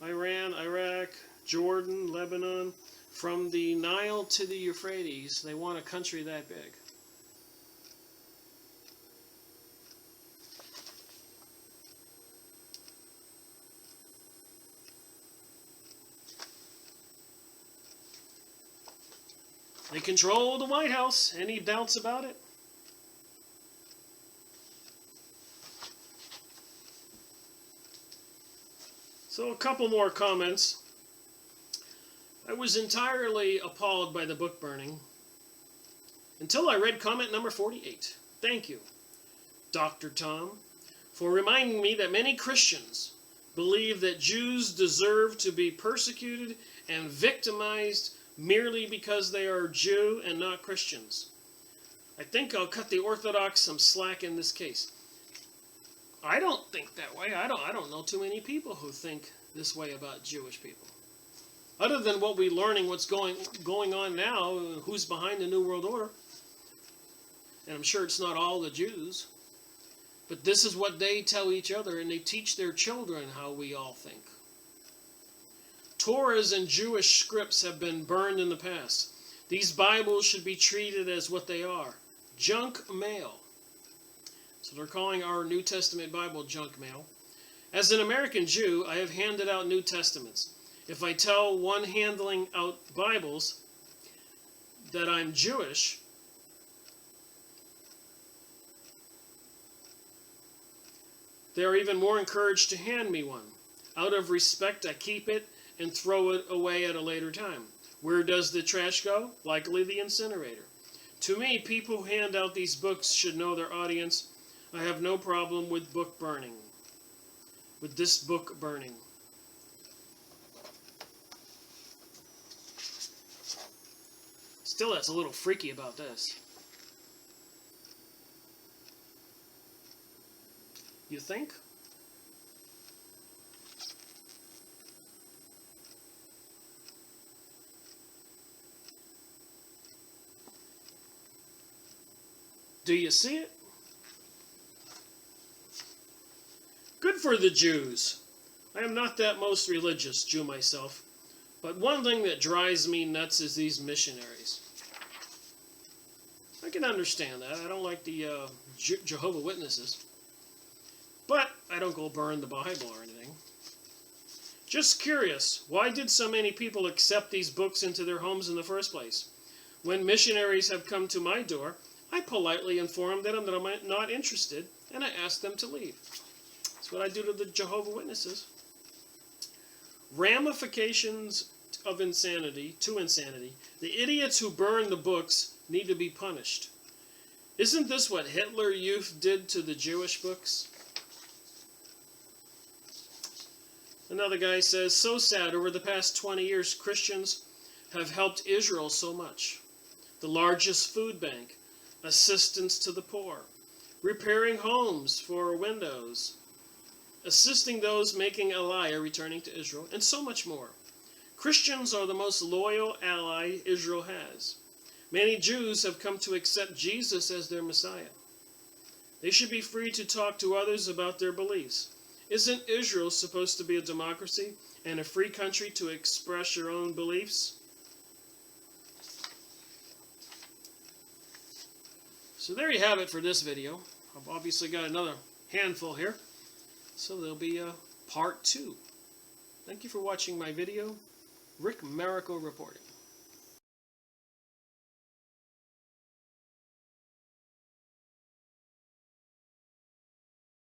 Iran, Iraq, Jordan, Lebanon, from the Nile to the Euphrates. They want a country that big. They control the White House. Any doubts about it? So a couple more comments. I was entirely appalled by the book burning until I read comment number 48. Thank you, Dr. Tom, for reminding me that many Christians believe that Jews deserve to be persecuted and victimized merely because they are Jew and not Christians. I think I'll cut the Orthodox some slack in this case. I don't think that way. I don't know too many people who think this way about Jewish people. Other than what we're learning, what's going on now, who's behind the New World Order. And I'm sure it's not all the Jews. But this is what they tell each other, and they teach their children how we all think. Torahs and Jewish scripts have been burned in the past. These Bibles should be treated as what they are, junk mail. So they're calling our New Testament Bible junk mail. As an American Jew, I have handed out New Testaments. If I tell one handling out Bibles that I'm Jewish, they are even more encouraged to hand me one. Out of respect, I keep it and throw it away at a later time. Where does the trash go? Likely the incinerator. To me, people who hand out these books should know their audience. I have no problem with book burning. With this book burning. Still, that's a little freaky about this. You think? Do you see it? Good for the Jews. I am not that most religious Jew myself, but one thing that drives me nuts is these missionaries. I can understand that. I don't like the Jehovah's Witnesses, but I don't go burn the Bible or anything. Just curious, why did so many people accept these books into their homes in the first place? When missionaries have come to my door, I politely inform them that I'm not interested, and I ask them to leave. That's what I do to the Jehovah's Witnesses. Ramifications of insanity, to insanity. The idiots who burn the books need to be punished. Isn't this what Hitler Youth did to the Jewish books? Another guy says, so sad, over the past 20 years, Christians have helped Israel so much. The largest food bank, assistance to the poor, repairing homes for widows, assisting those making Aliyah returning to Israel, and so much more. Christians are the most loyal ally Israel has. Many Jews have come to accept Jesus as their Messiah. They should be free to talk to others about their beliefs. Isn't Israel supposed to be a democracy and a free country to express your own beliefs? So there you have it for this video. I've obviously got another handful here. So there'll be a part 2. Thank you for watching my video. Rick Miracle reporting.